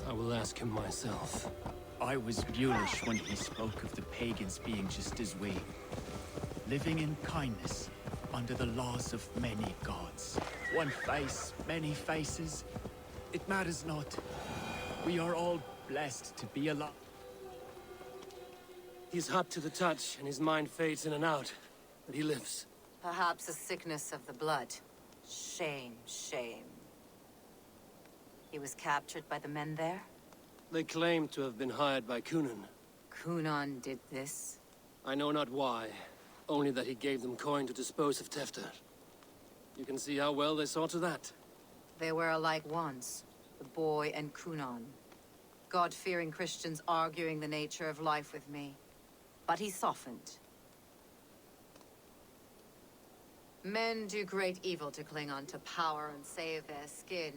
I will ask him myself. I was mulish when he spoke of the pagans being just as we. Living in kindness, under the laws of many gods. One face, many faces. It matters not. We are all blessed to be alive. He's hot to the touch, and his mind fades in and out. But he lives. Perhaps a sickness of the blood. Shame, shame. He was captured by the men there? They claim to have been hired by Cunan. Cunan did this? I know not why. Only that he gave them coin to dispose of Tefter. You can see how well they saw to that. They were alike once, the boy and Cunan. God-fearing Christians arguing the nature of life with me. But he softened. Men do great evil to cling on to power and save their skin.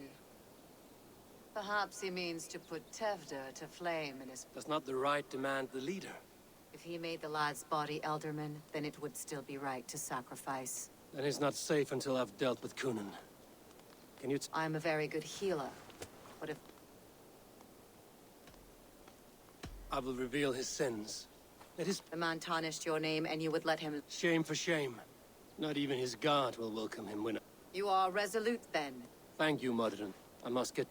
Perhaps he means to put Tevder to flame in his... Does not the right demand the leader? If he made the lad's body Elderman, then it would still be right to sacrifice. Then he's not safe until I've dealt with Cunan. Can you... I'm a very good healer. But if... I will reveal his sins. Let his... The man tarnished your name and you would let him... Shame for shame. Not even his guard will welcome him when... You are resolute, then. Thank you, Modern. I must get...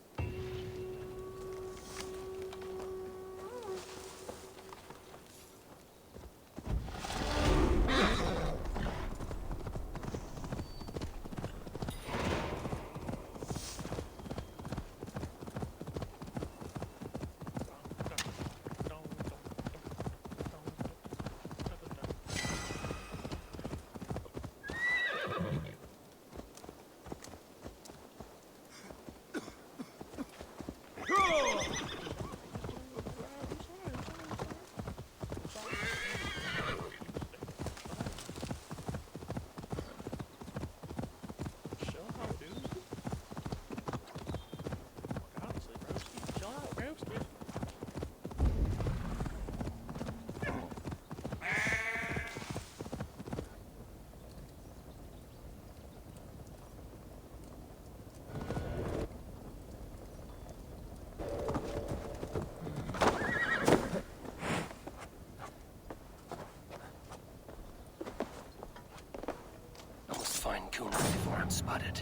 Coonan before I'm spotted.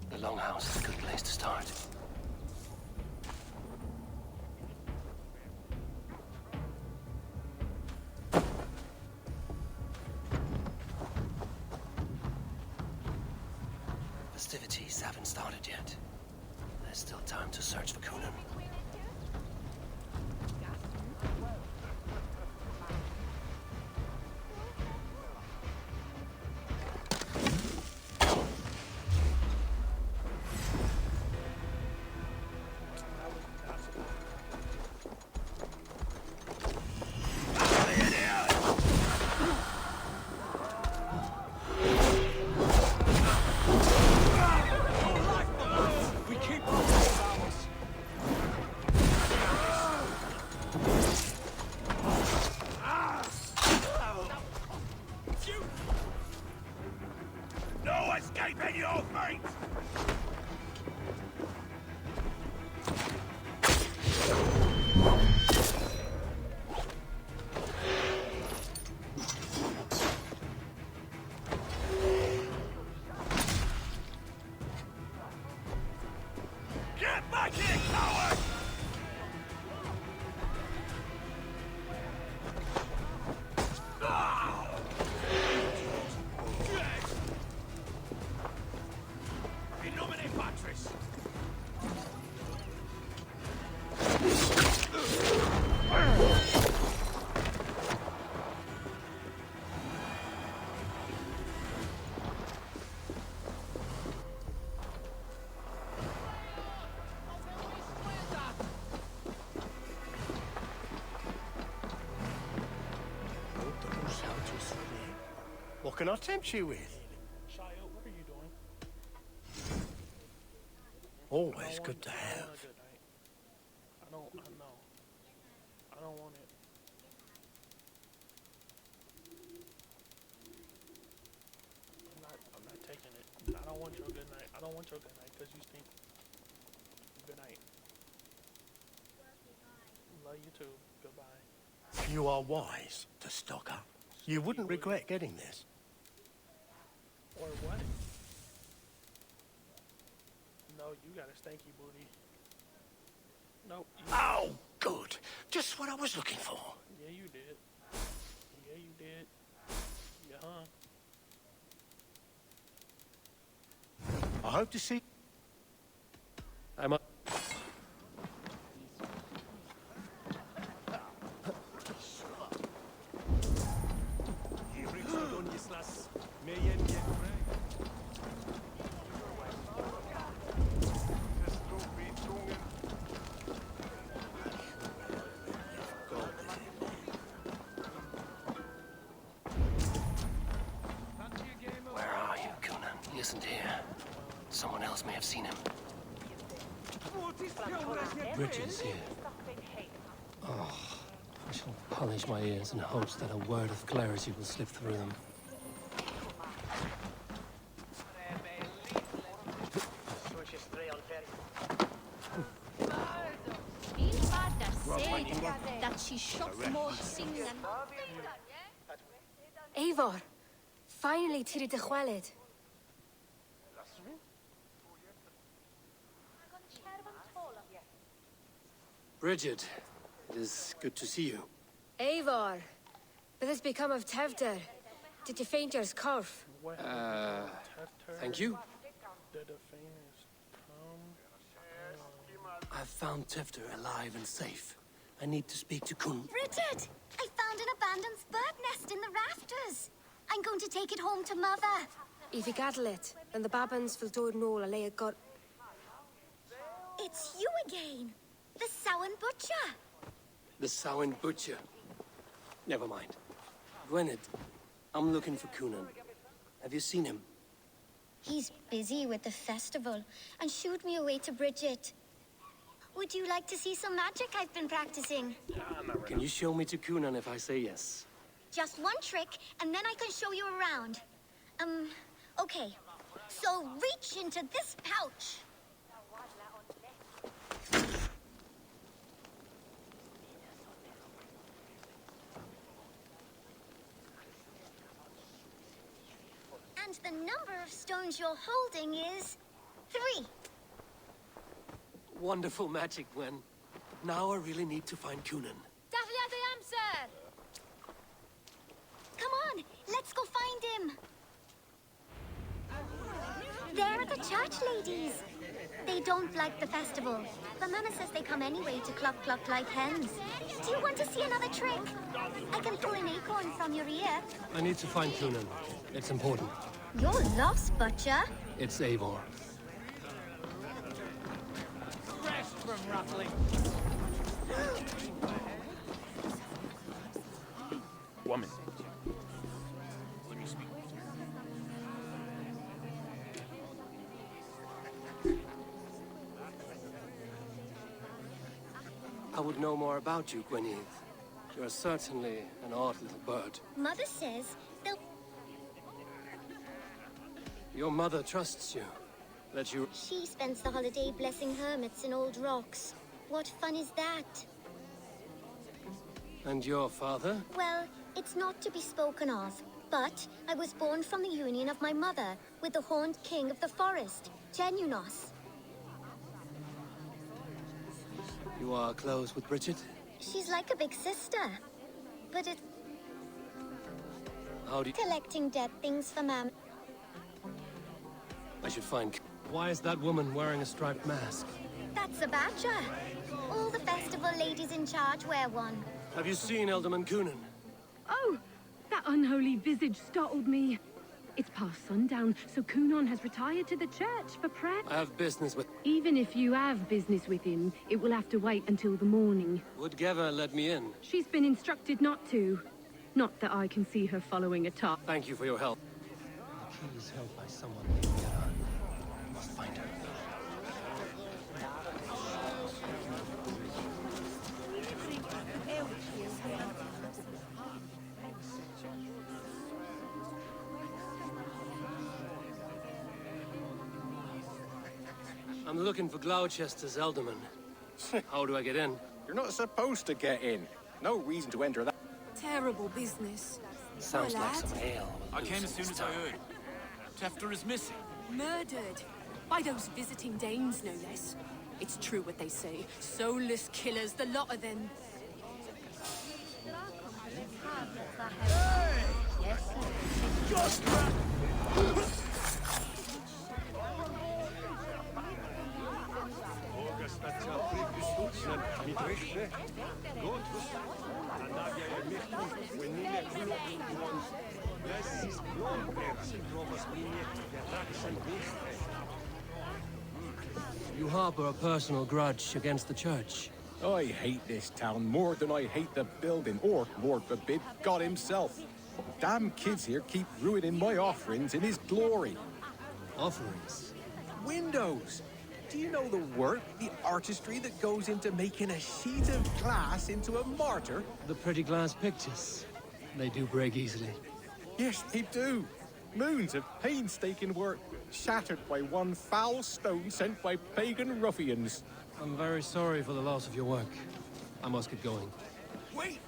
The Longhouse is a good place to start. Festivities haven't started yet. There's still time to search for Coonan. No escaping your fate! Get back here, coward! In nomine Patris! What can I tempt you with? Shia, what are you doing? Always good to have. I know. I don't want it. I'm not taking it. I don't want your good night. I don't want your good night because you stink. Good night. Love you too. Goodbye. You are wise to stock up. You wouldn't regret getting this. Or what? No, you got a stanky booty. Nope. Oh, good. Just what I was looking for. Yeah, you did. Yeah, you did. Yeah, huh? I hope to see... I'm up. Where are you, Coonan? He isn't here. Someone else may have seen him. Bridges here. Oh, I shall polish my ears in hopes that a word of clarity will slip through them. That she shot more singing. Eivor, finally tiri de chwaled. Bridget, it is good to see you. Eivor, what has become of Tevder? Did you faint your scarf? Thank you. Did the famous come? I've found Tefter alive and safe. I need to speak to Kun. Bridget! I found an abandoned bird nest in the rafters. I'm going to take it home to Mother. If you gather it, and the babans will do it all, I lay a gut. It's you again. The Samhain Butcher. The Samhain Butcher. Never mind. Gwynedd, I'm looking for Coonan. Have you seen him? He's busy with the festival and shooed me away to Bridget. Would you like to see some magic I've been practicing? Can you show me to Coonan if I say yes? Just one trick, and then I can show you around. Okay. So reach into this pouch. And And the number of stones you're holding is 3. Wonderful magic, Gwen. Now I really need to find Coonan. Dathliad I am, sir! Come on, let's go find him. There are the church ladies. They don't like the festival, but Mama says they come anyway to cluck cluck like hens. Do you want to see another trick? I can pull an acorn from your ear. I need to find Coonan. It's important. You're lost, Butcher. It's Eivor. Rest from ruffling. Woman. I would know more about you, Gweneth. You're certainly an odd little bird. Mother says they'll... Your mother trusts you. That you... She spends the holiday blessing hermits in old rocks. What fun is that? And your father? Well, it's not to be spoken of, but I was born from the union of my mother with the horned king of the forest, Genunos. You are close with Bridget? She's like a big sister, but it's... How do you... Collecting dead things for Mam. I should find... Why is that woman wearing a striped mask? That's a badger. All the festival ladies in charge wear one. Have you seen Elderman Coonan? Oh, that unholy visage startled me. It's past sundown, so Coonan has retired to the church for prayer. I have business with... Even if you have business with him, it will have to wait until the morning. Would Geva let me in? She's been instructed not to. Not that I can see her following a task. Thank you for your help. The key is held by someone named Geva. I must find her. I'm looking for Glowchestre's Elderman. How do I get in? You're not supposed to get in. No reason to enter that. Terrible business. Sounds Poor like lad. some ale. I came as soon as I heard. Tefter is missing. Murdered. By those visiting Danes, no less. It's true what they say. Soulless killers, the lot of them. You harbor a personal grudge against the church. I hate this town more than I hate the building, or, Lord forbid, God himself. Damn kids here keep ruining my offerings in his glory. Offerings? Windows! Do you know the work, the artistry that goes into making a sheet of glass into a mortar? The pretty glass pictures. They do break easily. Yes, they do. Moons of painstaking work, shattered by one foul stone sent by pagan ruffians. I'm very sorry for the loss of your work. I must get going. Wait!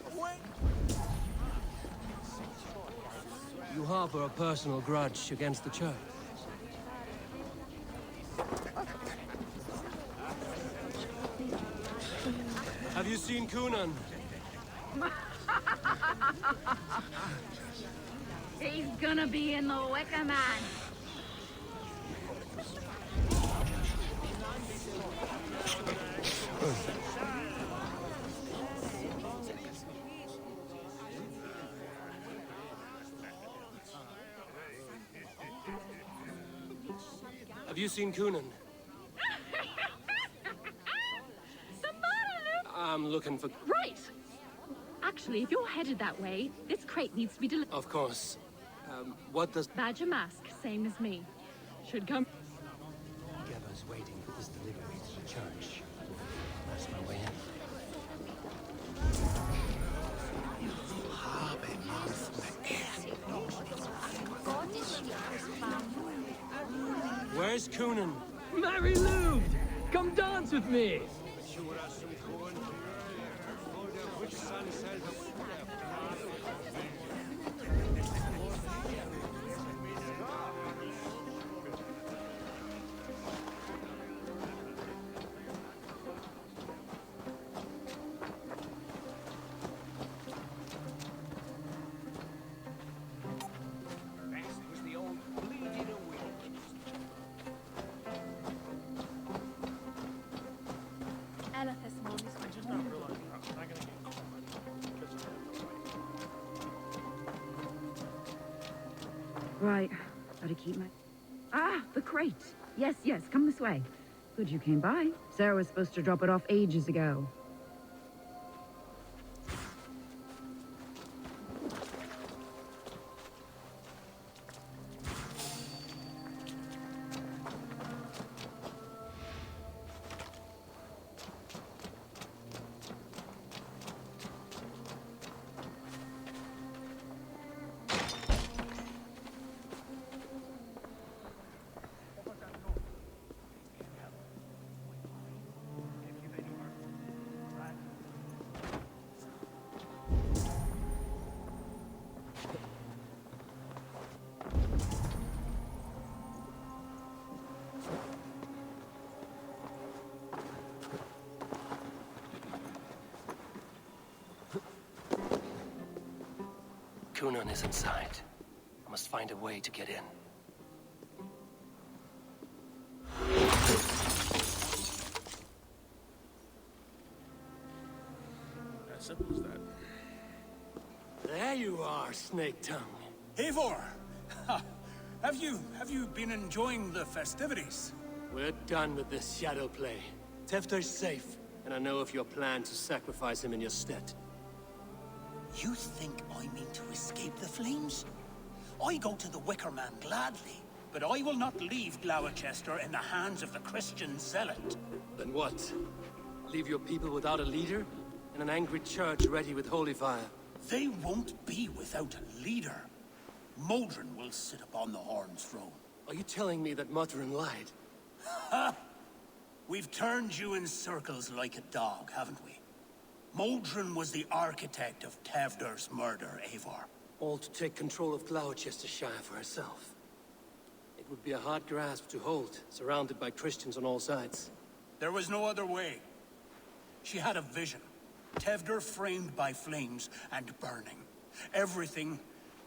You harbor a personal grudge against the church. Have you seen Coonan? He's gonna be in the Wicker Man. Have you seen Coonan? I'm looking for... Right! Actually, if you're headed that way, this crate needs to be delivered. Of course. What does... Badger mask, same as me. Should come... Geva's waiting for this delivery to the church. That's my way in. Where's Coonan? Mary Lou! Come dance with me! Right. Gotta keep my... Ah, the crate. Yes, yes, come this way. Good you came by. Sarah was supposed to drop it off ages ago. Kunan is inside. I must find a way to get in. As simple as that. There you are, Snake Tongue. Eivor! Have you been enjoying the festivities? We're done with this shadow play. Tefter's safe, and I know of your plan to sacrifice him in your stead. You think I mean to escape the flames? I go to the Wicker Man gladly, but I will not leave Glowchestre in the hands of the Christian zealot. Then what? Leave your people without a leader? And an angry church ready with holy fire? They won't be without a leader. Modron will sit upon the Horn's throne. Are you telling me that Modron lied? Ha! We've turned you in circles like a dog, haven't we? Modron was the architect of Tevder's murder, Eivor. All to take control of Glowchestershire for herself. It would be a hard grasp to hold, surrounded by Christians on all sides. There was no other way. She had a vision. Tevder framed by flames and burning. Everything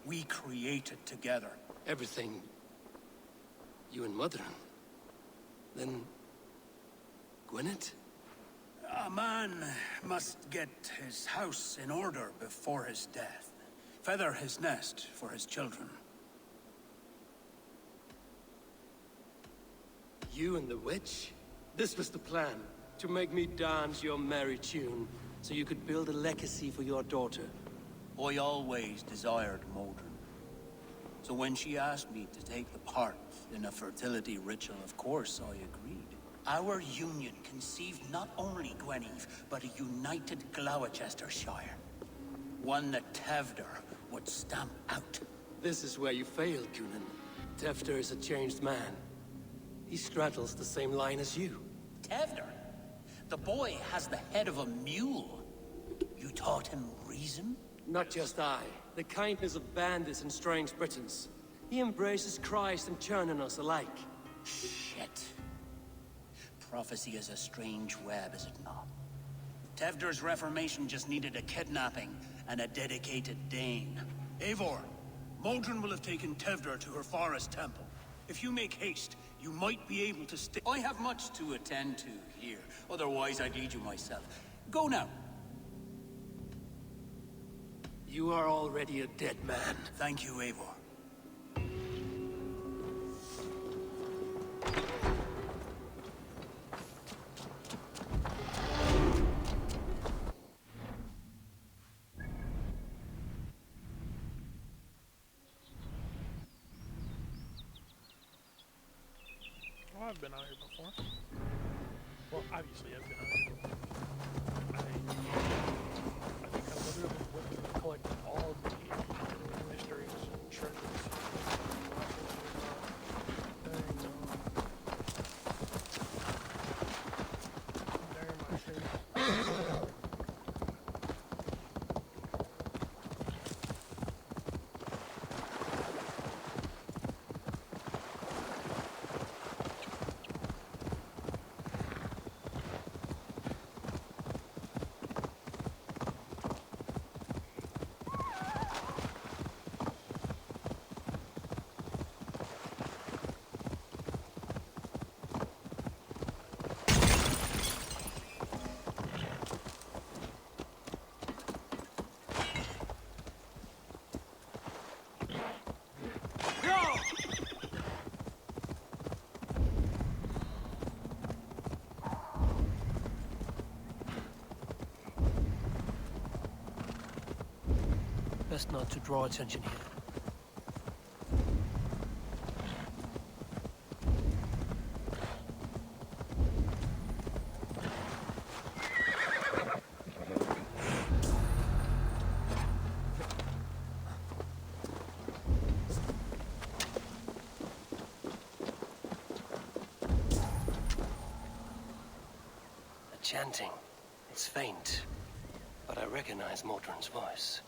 we created together. Everything? You and Modron? Then... Gwyneth? A man must get his house in order before his death. Feather his nest for his children. You and the witch? This was the plan. To make me dance your merry tune, so you could build a legacy for your daughter. I always desired Modron. So when she asked me to take the part in a fertility ritual, of course I agreed. Our union conceived not only Gweneve, but a united Glowchestershire. One that Tevder would stamp out. This is where you failed, Kunan. Tefter is a changed man. He straddles the same line as you. Tevder? The boy has the head of a mule. You taught him reason? Not just I. The kindness of bandits and strange Britons. He embraces Christ and churning us alike. Shit. Prophecy is a strange web, is it not? Tevder's reformation just needed a kidnapping and a dedicated Dane. Eivor, Modron will have taken Tevder to her forest temple. If you make haste, you might be able to stay. I have much to attend to here. Otherwise, I'd lead you myself. Go now. You are already a dead man. Thank you, Eivor. Oh, I've been out here before. Well, obviously I've been out here before. I think I literally went and collected all the mysteries, treasures. best not to draw attention here. Chanting. It's faint, but I recognize Mordrin's voice.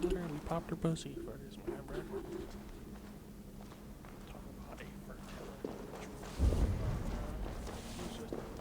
Literally popped her pussy for this man, bro. Talk about a fertility ritual. He's just a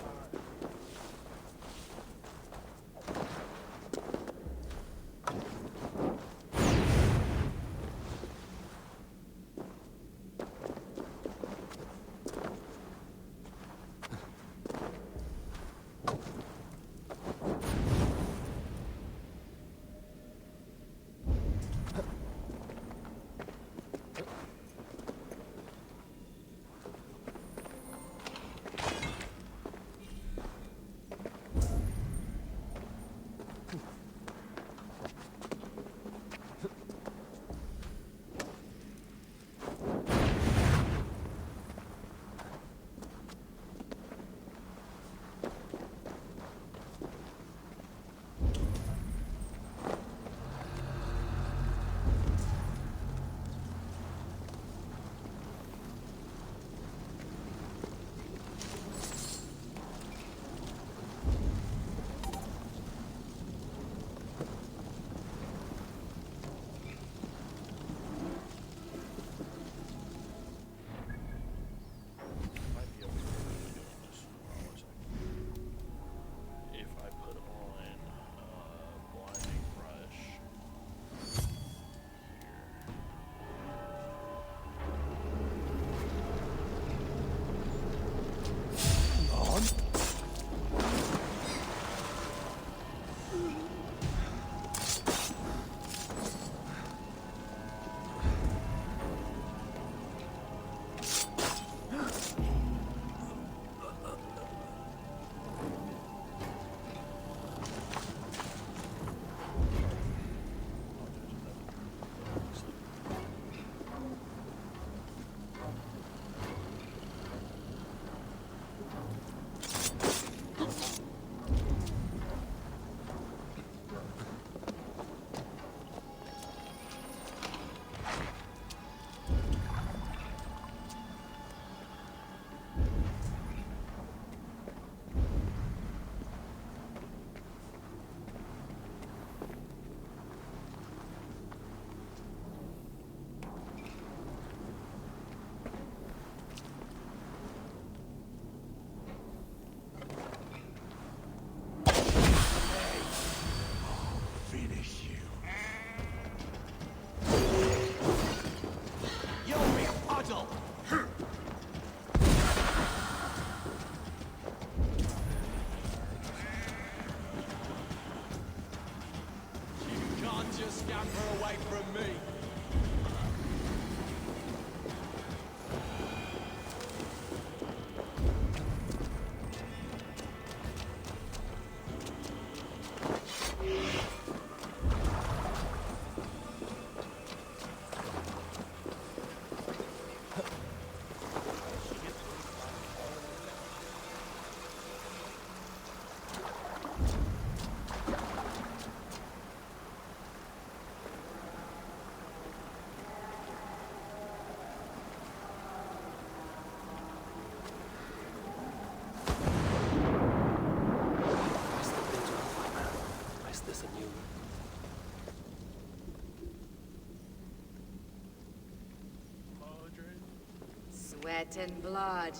Sweat and blood,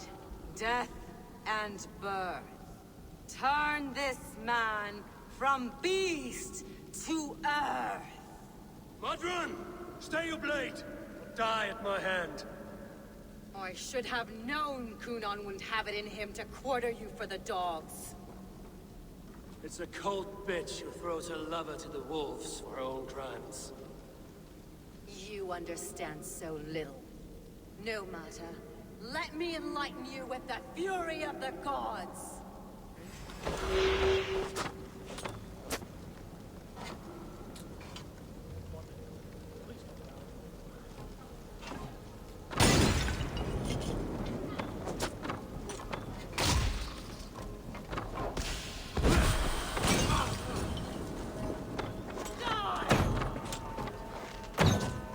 death and birth. Turn this man from beast to earth. Modron! Stay your blade! Or die at my hand. I should have known Kunon wouldn't have it in him to quarter you for the dogs. It's a cold bitch who throws her lover to the wolves for her own crimes. You understand so little. No matter. Let me enlighten you with the fury of the gods!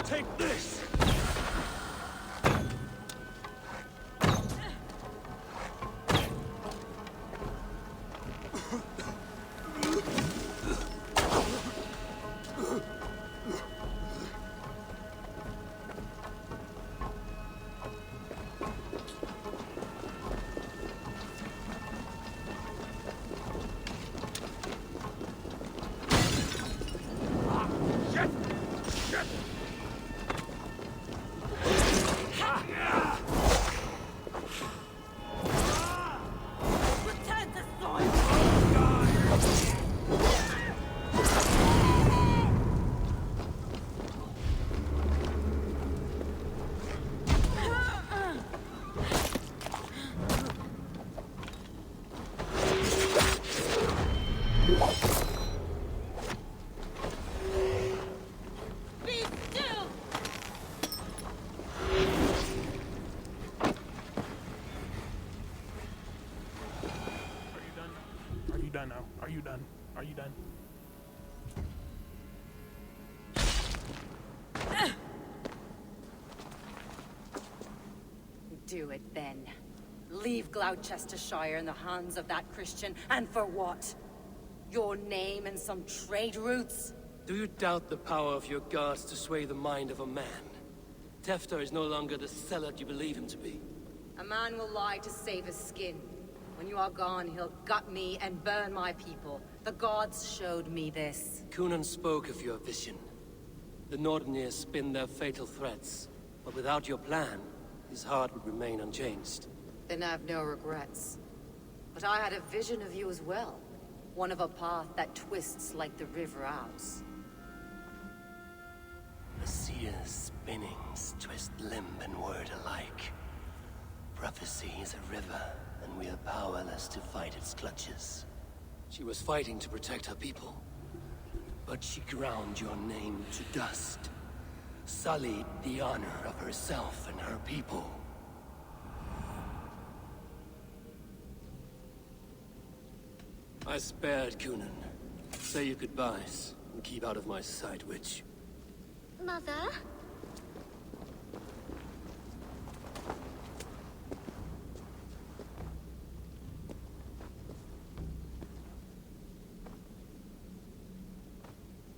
Take this! Are you done now? Are you done? Are you done? Do it then. Leave Gloucestershire in the hands of that Christian, and for what? Your name and some trade routes? Do you doubt the power of your gods to sway the mind of a man? Tefter is no longer the zealot you believe him to be. A man will lie to save his skin. When you are gone, he'll gut me and burn my people. The gods showed me this. Kunan spoke of your vision. The Nordenir spin their fatal threats, but without your plan, his heart would remain unchanged. Then I've no regrets. But I had a vision of you as well. One of a path that twists like the river Ouse. The seer's spinnings twist limb and word alike. Prophecy is a river, and we are powerless to fight its clutches. She was fighting to protect her people, but she ground your name to dust. Sullied the honor of herself and her people. I spared Kunan. Say your goodbyes, and keep out of my sight, witch. Mother?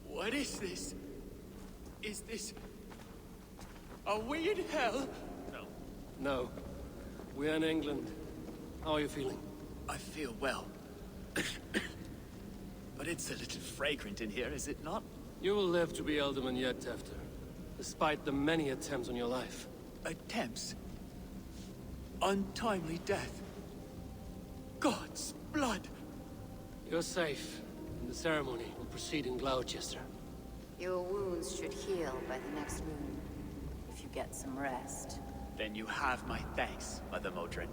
What is this? Is this a weird hell? No. We're in England. How are you feeling? I feel well. But it's a little fragrant in here, is it not? You will live to be Alderman yet, Tefter. Despite the many attempts on your life. Attempts? Untimely death? God's blood! You're safe, and the ceremony will proceed in Glowchestre. Your wounds should heal by the next moon, if you get some rest. Then you have my thanks, Mother Modron.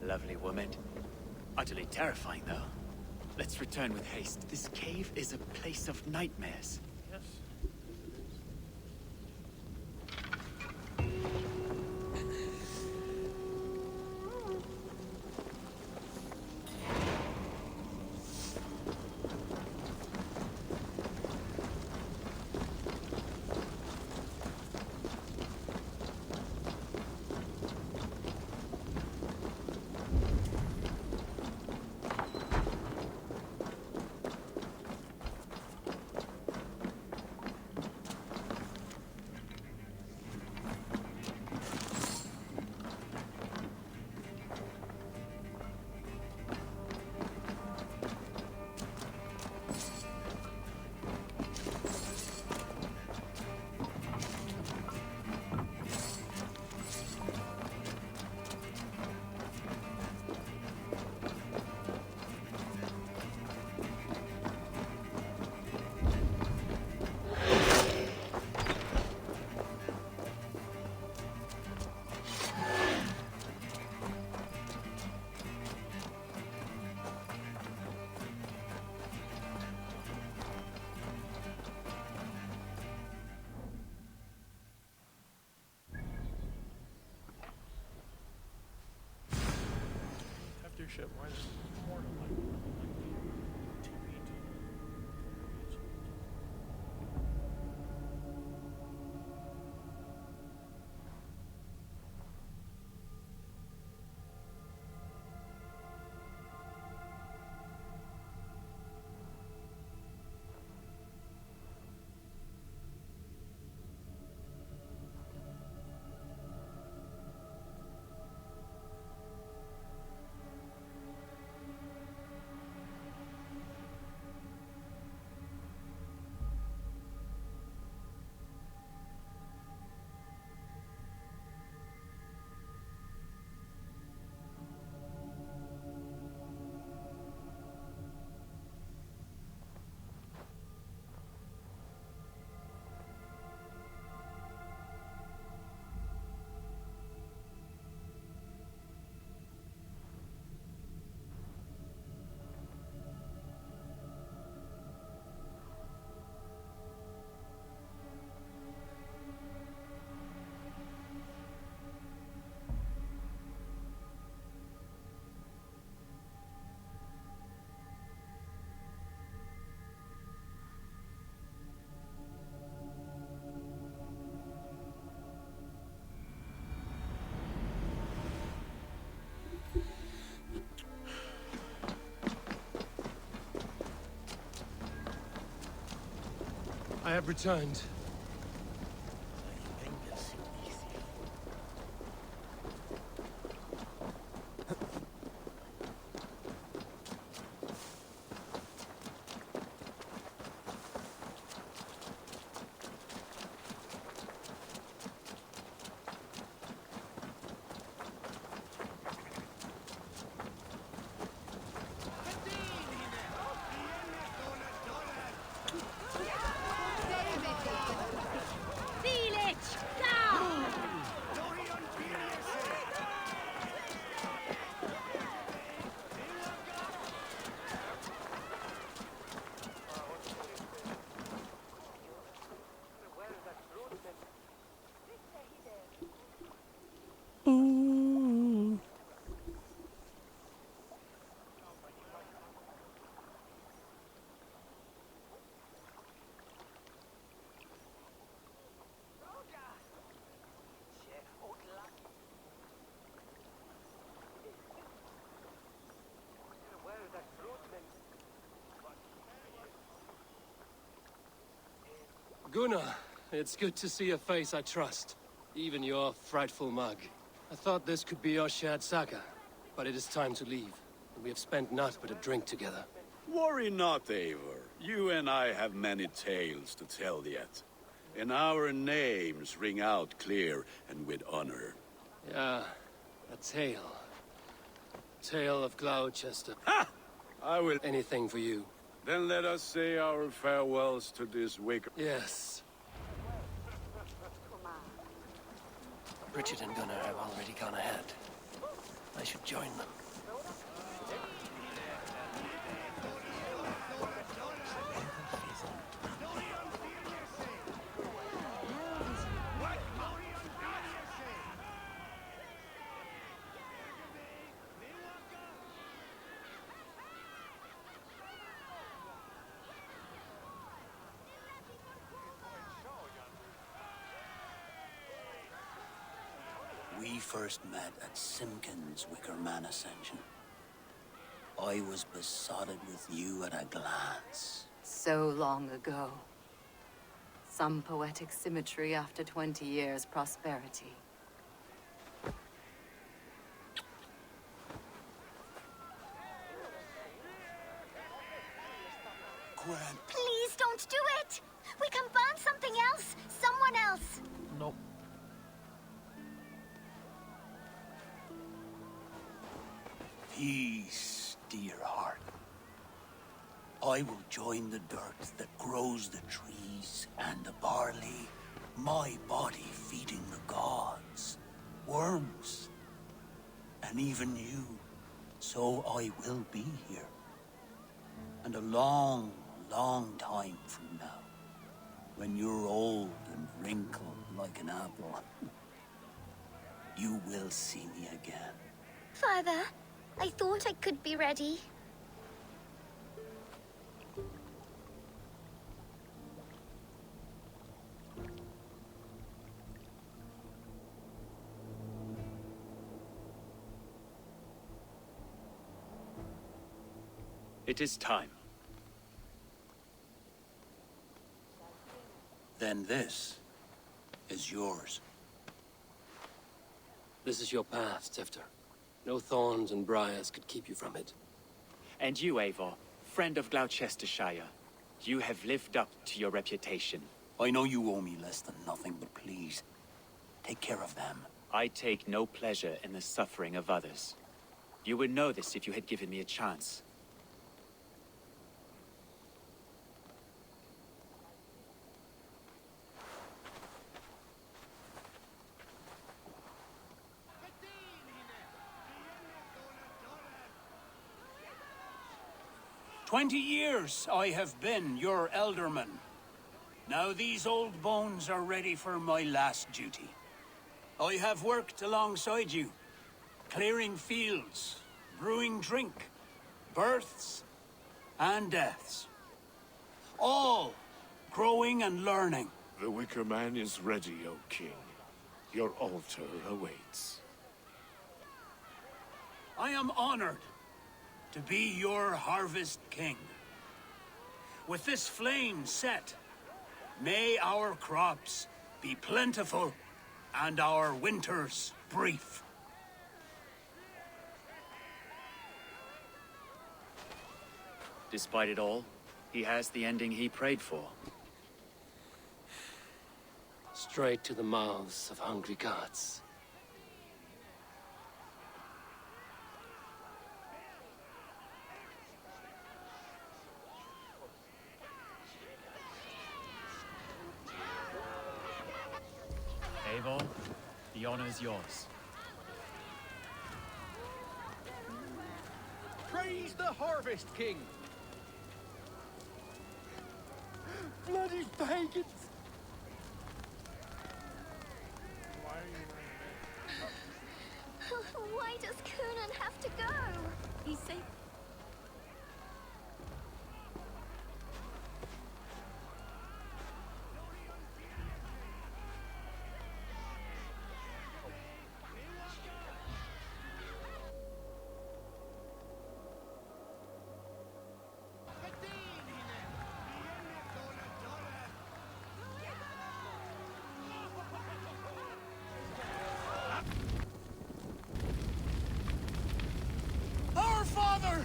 Lovely woman. Utterly terrifying, though. Let's return with haste. This cave is a place of nightmares. Yes. viewership, why there's more to like TV to movies. I have returned. Gunnar, it's good to see a face I trust. Even your frightful mug. I thought this could be our shared saga, but it is time to leave. We have spent naught but a drink together. Worry not, Eivor. You and I have many tales to tell yet. And our names ring out clear and with honor. Yeah, a tale. Tale of Glowchestre. Ha! I will... Anything for you. Then let us say our farewells to this wicker... Yes. Richard and Gunnar have already gone ahead. I should join them. We first met at Simpkins' Wickerman Ascension. I was besotted with you at a glance. So long ago. Some poetic symmetry after 20 years' prosperity. Gwen. Please don't do it! We can burn something else! Someone else! Nope. Peace, dear heart. I will join the dirt that grows the trees and the barley, my body feeding the gods, worms, and even you. So I will be here. And a long, long time from now, when you're old and wrinkled like an apple, you will see me again. Father, I thought I could be ready. It is time. Then this is yours. This is your path, Tifter. No thorns and briars could keep you from it. And you, Eivor, friend of Gloucestershire, you have lived up to your reputation. I know you owe me less than nothing, but please, take care of them. I take no pleasure in the suffering of others. You would know this if you had given me a chance. "20 years I have been your elderman. Now these old bones are ready for my last duty. I have worked alongside you, clearing fields, brewing drink, births and deaths. All growing and learning. The Wicker Man is ready, O King. Your altar awaits. I am honored to be your Harvest King. With this flame set, may our crops be plentiful and our winters brief. Despite it all, he has the ending he prayed for. Straight to the mouths of hungry gods. Eivor, the honor is yours. Praise the Harvest King! Bloody pagans! Why does Coonan have to go? He's safe. Our Father,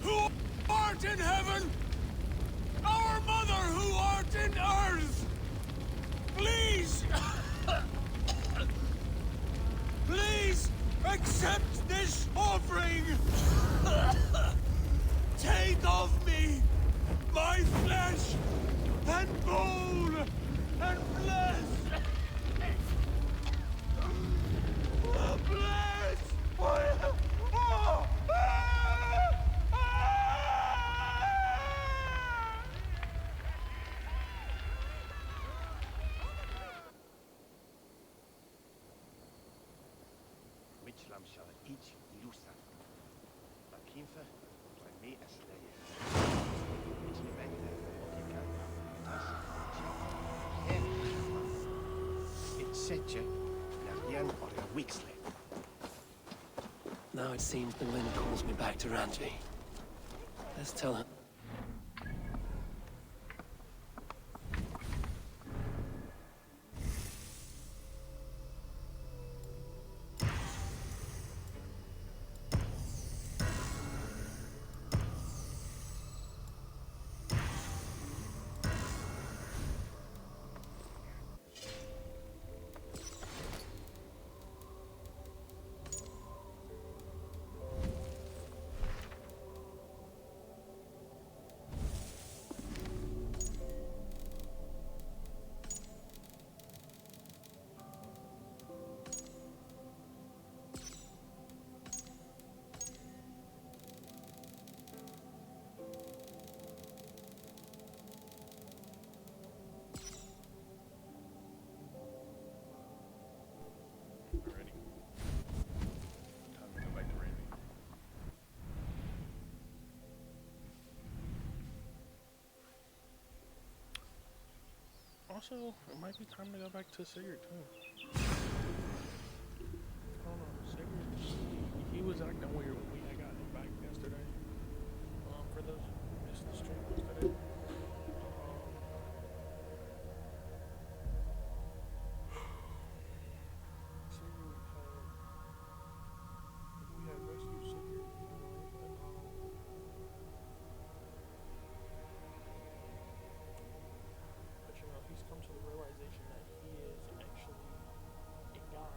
who art in heaven, our Mother, who art in earth, please, please accept this offering. Take of me my flesh and bone and bless. Bless. Whichlam shall each Lusa. Lakinfa, Plame Aslaya. Which Leventa, Otika, It's Setcha, Narian or a Wixley. Now it seems the wind calls me back to Randvi. Let's tell her. also, it might be time to go back to Sigurd too. I don't know, Sigurd, he was acting weird when we had got him back yesterday. For those who missed the stream yesterday. Sigurd had, we had rescued Sigurd, but you know, he's come to the realization that he is actually a god.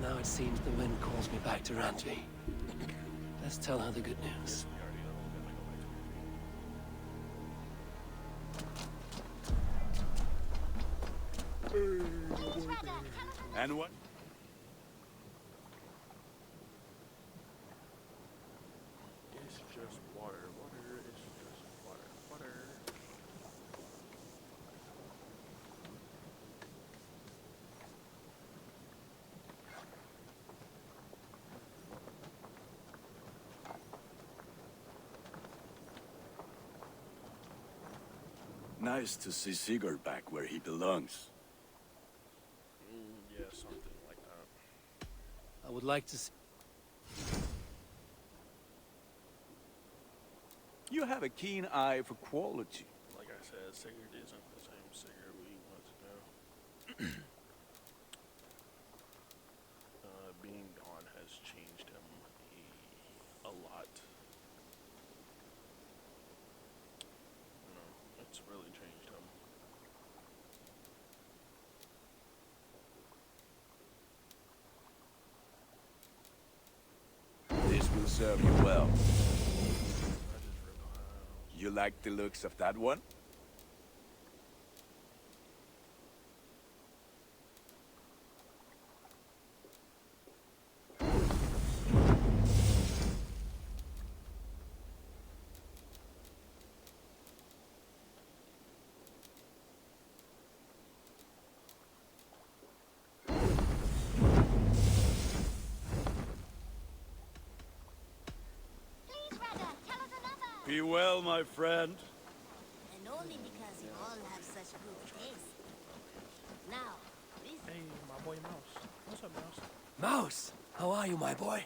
Now it seems the wind calls me back to Randvi. Let's tell her the good news. And what? It's just water. Water is just water. Water. Nice to see Sigurd back where he belongs. Yeah, something like that. I would like to see... You have a keen eye for quality. Like I said, Sigurd isn't the same Sigurd we want to know. Being gone has changed him a lot. You know, it's really changed him. This will serve you well. You like the looks of that one? Be well, my friend. And only because you all have such good taste. Now, this... Hey, my boy Mouse. What's up, Mouse? Mouse! How are you, my boy?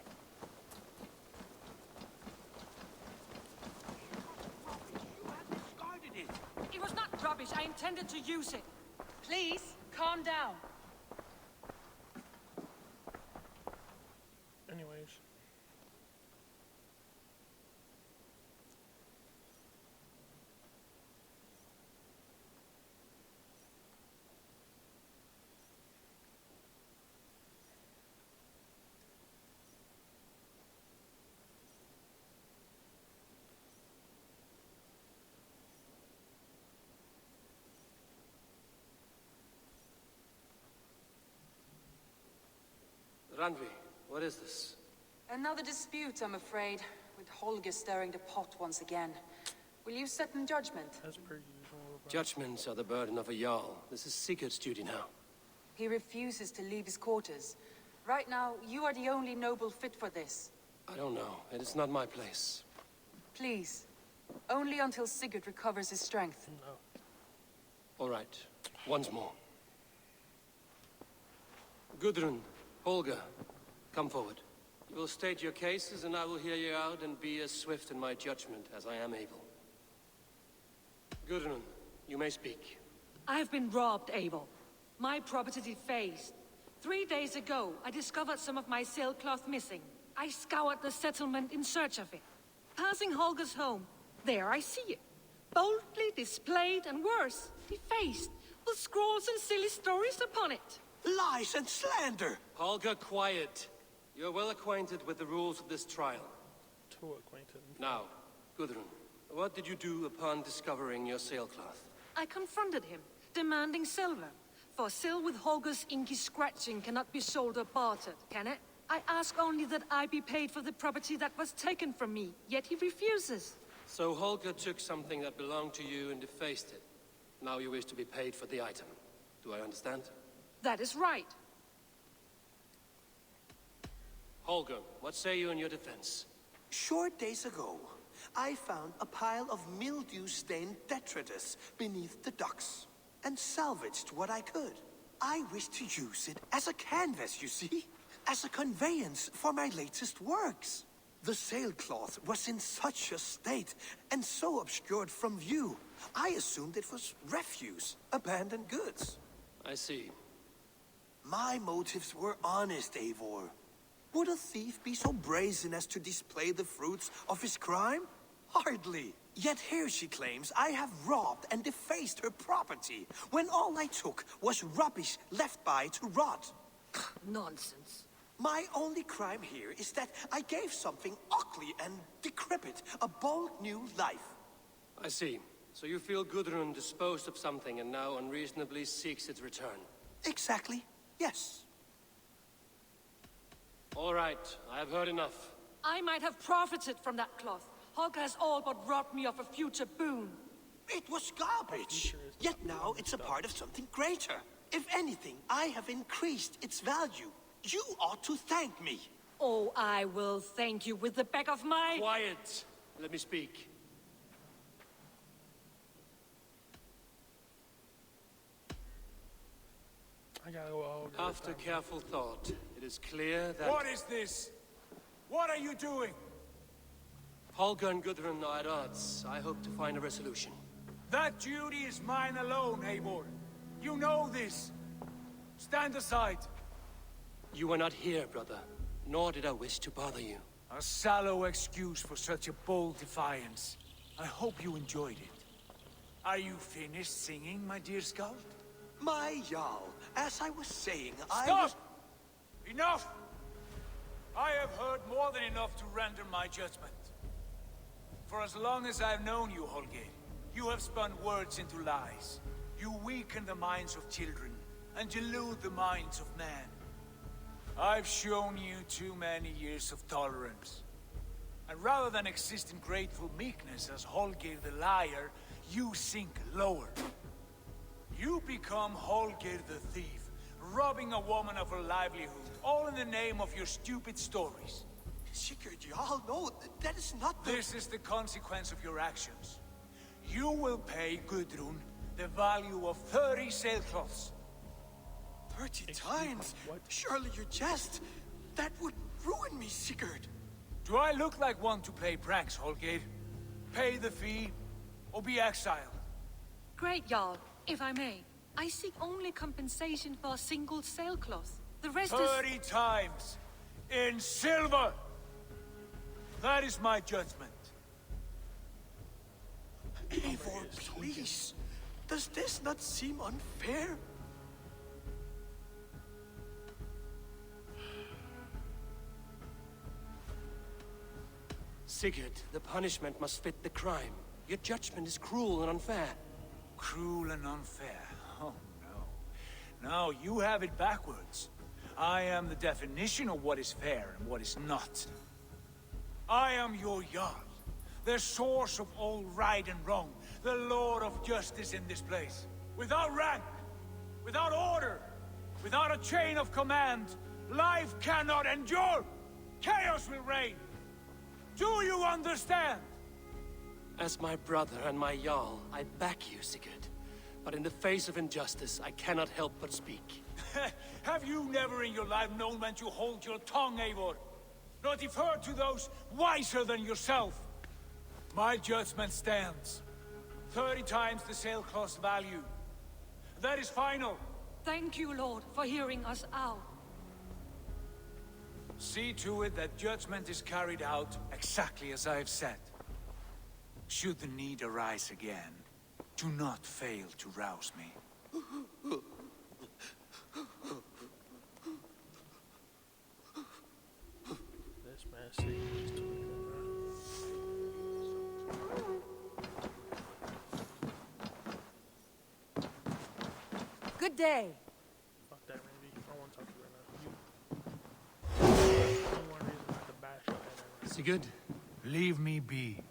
It was not rubbish. I intended to use it. Please, calm down. Anyways. Randvi, what is this? Another dispute, I'm afraid, with Holger stirring the pot once again. Will you sit in judgment? As per usual, Judgments are the burden of a Jarl. This is Sigurd's duty now. He refuses to leave his quarters. Right now, you are the only noble fit for this. I don't know. It is not my place. Please. Only until Sigurd recovers his strength. No. All right. Once more. Gudrun, Holger, come forward. You will state your cases, and I will hear you out and be as swift in my judgment as I am able. Gudrun, you may speak. I have been robbed, Abel. My property defaced. 3 days ago, I discovered some of my sailcloth missing. I scoured the settlement in search of it. Passing Holger's home, there I see it. Boldly displayed and worse, defaced, with scrolls and silly stories upon it. Lies and slander! Holger, quiet. You're well acquainted with the rules of this trial. Too acquainted. Now, Gudrun, what did you do upon discovering your sailcloth? I confronted him, demanding silver. For sil with Holger's inky scratching cannot be sold or bartered, can it? I ask only that I be paid for the property that was taken from me, yet he refuses. So Holger took something that belonged to you and defaced it. Now you wish to be paid for the item. Do I understand? That is right. Holger, what say you in your defense? Short days ago, I found a pile of mildew-stained detritus beneath the docks, and salvaged what I could. I wish to use it as a canvas, you see? As a conveyance for my latest works. The sailcloth was in such a state, and so obscured from view, I assumed it was refuse, abandoned goods. I see. My motives were honest, Eivor. Would a thief be so brazen as to display the fruits of his crime? Hardly. Yet here she claims I have robbed and defaced her property, when all I took was rubbish left by to rot. Nonsense. My only crime here is that I gave something ugly and decrepit a bold new life. I see. So you feel Gudrun disposed of something and now unreasonably seeks its return? Exactly, yes. All right, I have heard enough. I might have profited from that cloth. Holger has all but robbed me of a future boon. It was garbage. Yet now it's a part of something greater. If anything, I have increased its value. You ought to thank me. Oh, I will thank you with the back of my... Quiet! Let me speak. I gotta go over After careful thought, it is clear that... What is this? What are you doing? Holger and Gudrun are at odds. I hope to find a resolution. That duty is mine alone, Eivor. You know this. Stand aside. You were not here, brother. Nor did I wish to bother you. A sallow excuse for such a bold defiance. I hope you enjoyed it. Are you finished singing, my dear scout? My Jarl, as I was saying, Stop! Enough! I have heard more than enough to render my judgment. For as long as I've known you, Holger, you have spun words into lies. You weaken the minds of children, and delude the minds of men. I've shown you too many years of tolerance. And rather than exist in grateful meekness as Holger the liar, you sink lower. You become Holger the thief, robbing a woman of her livelihood, all in the name of your stupid stories. Sigurd, Jarl, no, that is not the... This is the consequence of your actions. You will pay Gudrun the value of 30 sailcloths. 30 times? What? Surely you jest. That would ruin me, Sigurd. Do I look like one to play pranks, Holger? Pay the fee, or be exiled. Great, Jarl, if I may. I seek only compensation for a single sailcloth. The rest 30 times! In silver! That is my judgment. Eivor, please. Does this not seem unfair? Sigurd, the punishment must fit the crime. Your judgment is cruel and unfair. Cruel and unfair? Oh, no. No, you have it backwards. I am the definition of what is fair and what is not. I am your Jarl, the source of all right and wrong, the Lord of Justice in this place. Without rank, without order, without a chain of command, life cannot endure! Chaos will reign! Do you understand? As my brother and my Jarl, I back you, Sigurd. But in the face of injustice, I cannot help but speak. Have you never in your life known when to hold your tongue, Eivor? Nor defer to those wiser than yourself? My judgment stands. 30 times the sailcloth's value. That is final. Thank you, Lord, for hearing us out. See to it that judgment is carried out exactly as I have said. Should the need arise again, do not fail to rouse me. This man seems to be Good day. Fuck that, Randy. I don't want to talk to you right now. You. Only one reason not to bash your head right now. Sigurd, leave me be.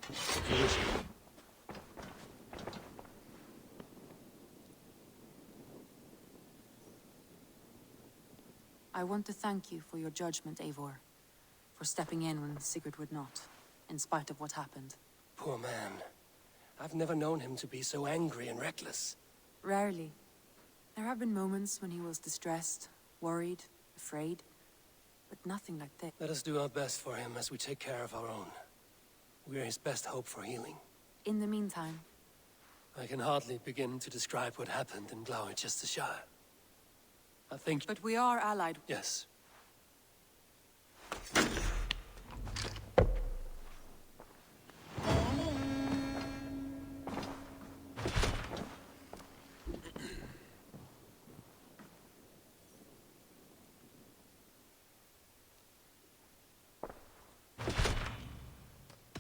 I want to thank you for your judgment, Eivor. For stepping in when Sigurd would not, in spite of what happened. Poor man. I've never known him to be so angry and reckless. Rarely. There have been moments when he was distressed, worried, afraid. But nothing like this. Let us do our best for him as we take care of our own. We're his best hope for healing. In the meantime... I can hardly begin to describe what happened in Glowchestre. I think... But we are allied. Yes.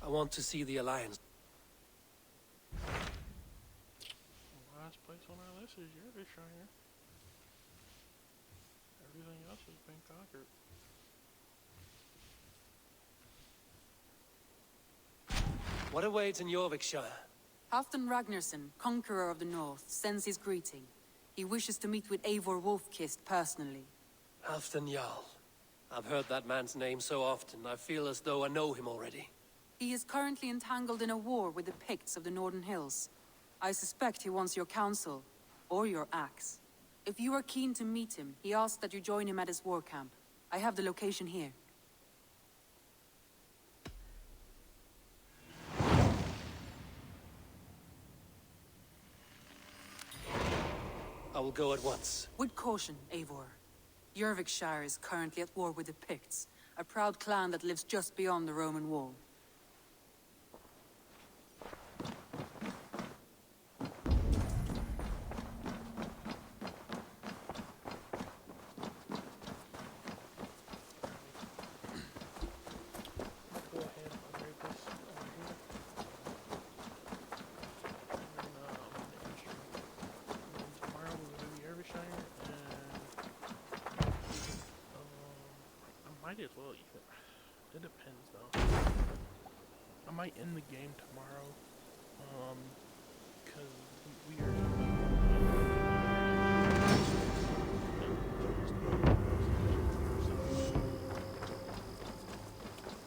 I want to see the Alliance. The last place on our list is Yervishire. Everything else has been conquered. What awaits in Jorvikshire? Halfdan Ragnarsson, conqueror of the north, sends his greeting. He wishes to meet with Eivor Wolfkist personally. Halfdan Jarl. I've heard that man's name so often, I feel as though I know him already. He is currently entangled in a war with the Picts of the Northern Hills. I suspect he wants your counsel, or your axe. If you are keen to meet him, he asks that you join him at his war camp. I have the location here. I will go at once. With caution, Eivor. Jorvikshire is currently at war with the Picts, a proud clan that lives just beyond the Roman wall. Might as well even. It depends though. I might end the game tomorrow. Cause we are.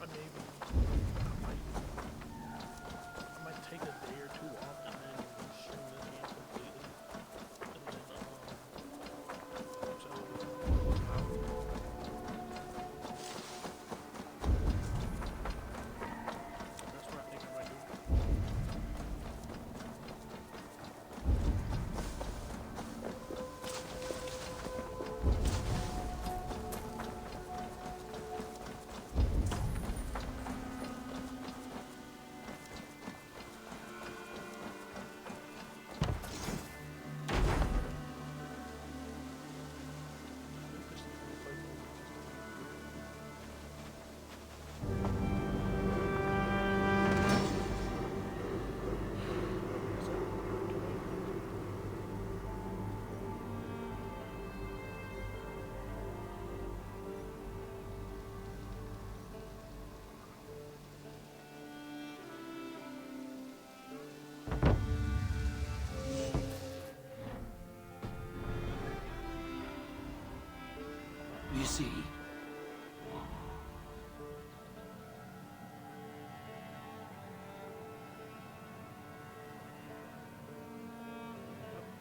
I might take a day or two off and then stream this game completely. And then that's what I think I might do. you see?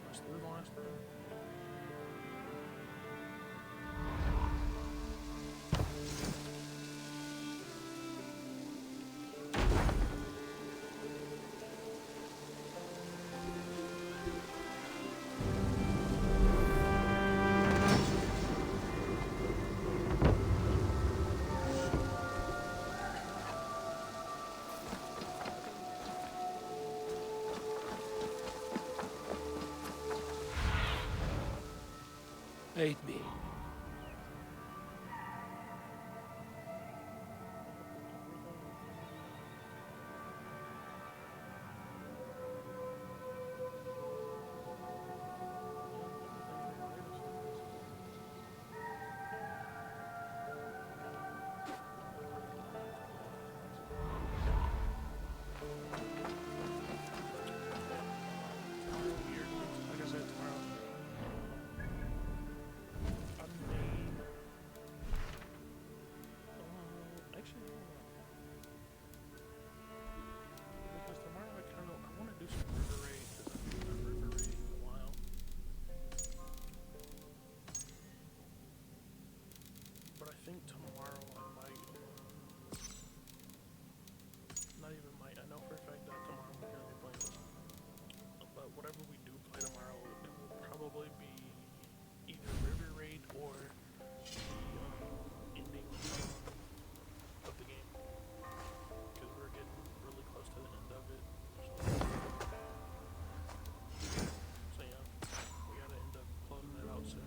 That's the last thing. Aid me. Like I said, tomorrow. Actually, hold on. Because tomorrow I want to do some river raid because I haven't done river raid in a while. But I think tomorrow I might, not even might, I know for a fact that tomorrow we're going to be playing this. But whatever we do play tomorrow, it will probably be either river raid or the ending of the game. Because we're getting really close to the end of it. So yeah, we gotta end up closing it out soon.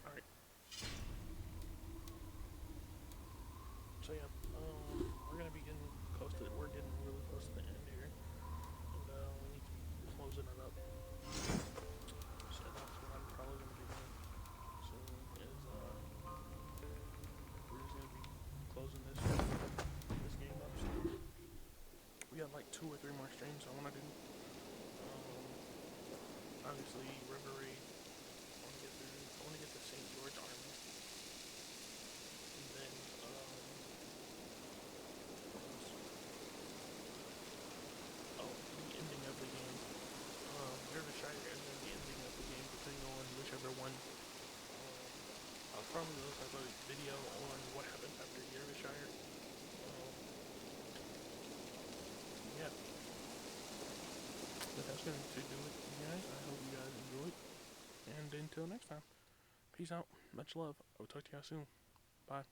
Alright. So yeah, we're gonna be getting close to, we're getting really close to the end here. And we need to be closing it up. So that's what I'm probably gonna be doing soon is we're just gonna be closing this game up soon. We got like 2 or 3 more streams I wanna do. Obviously River Raid. I wanna get the St. George Army. And then the ending of the game. Derbyshire and then the ending of the game, depending on whichever one. I'll probably look up a video on what happens after Derbyshire. Yeah. But that's going to do it, you guys. I hope you guys enjoyed. And until next time, peace out. Much love. I will talk to you guys soon. Bye.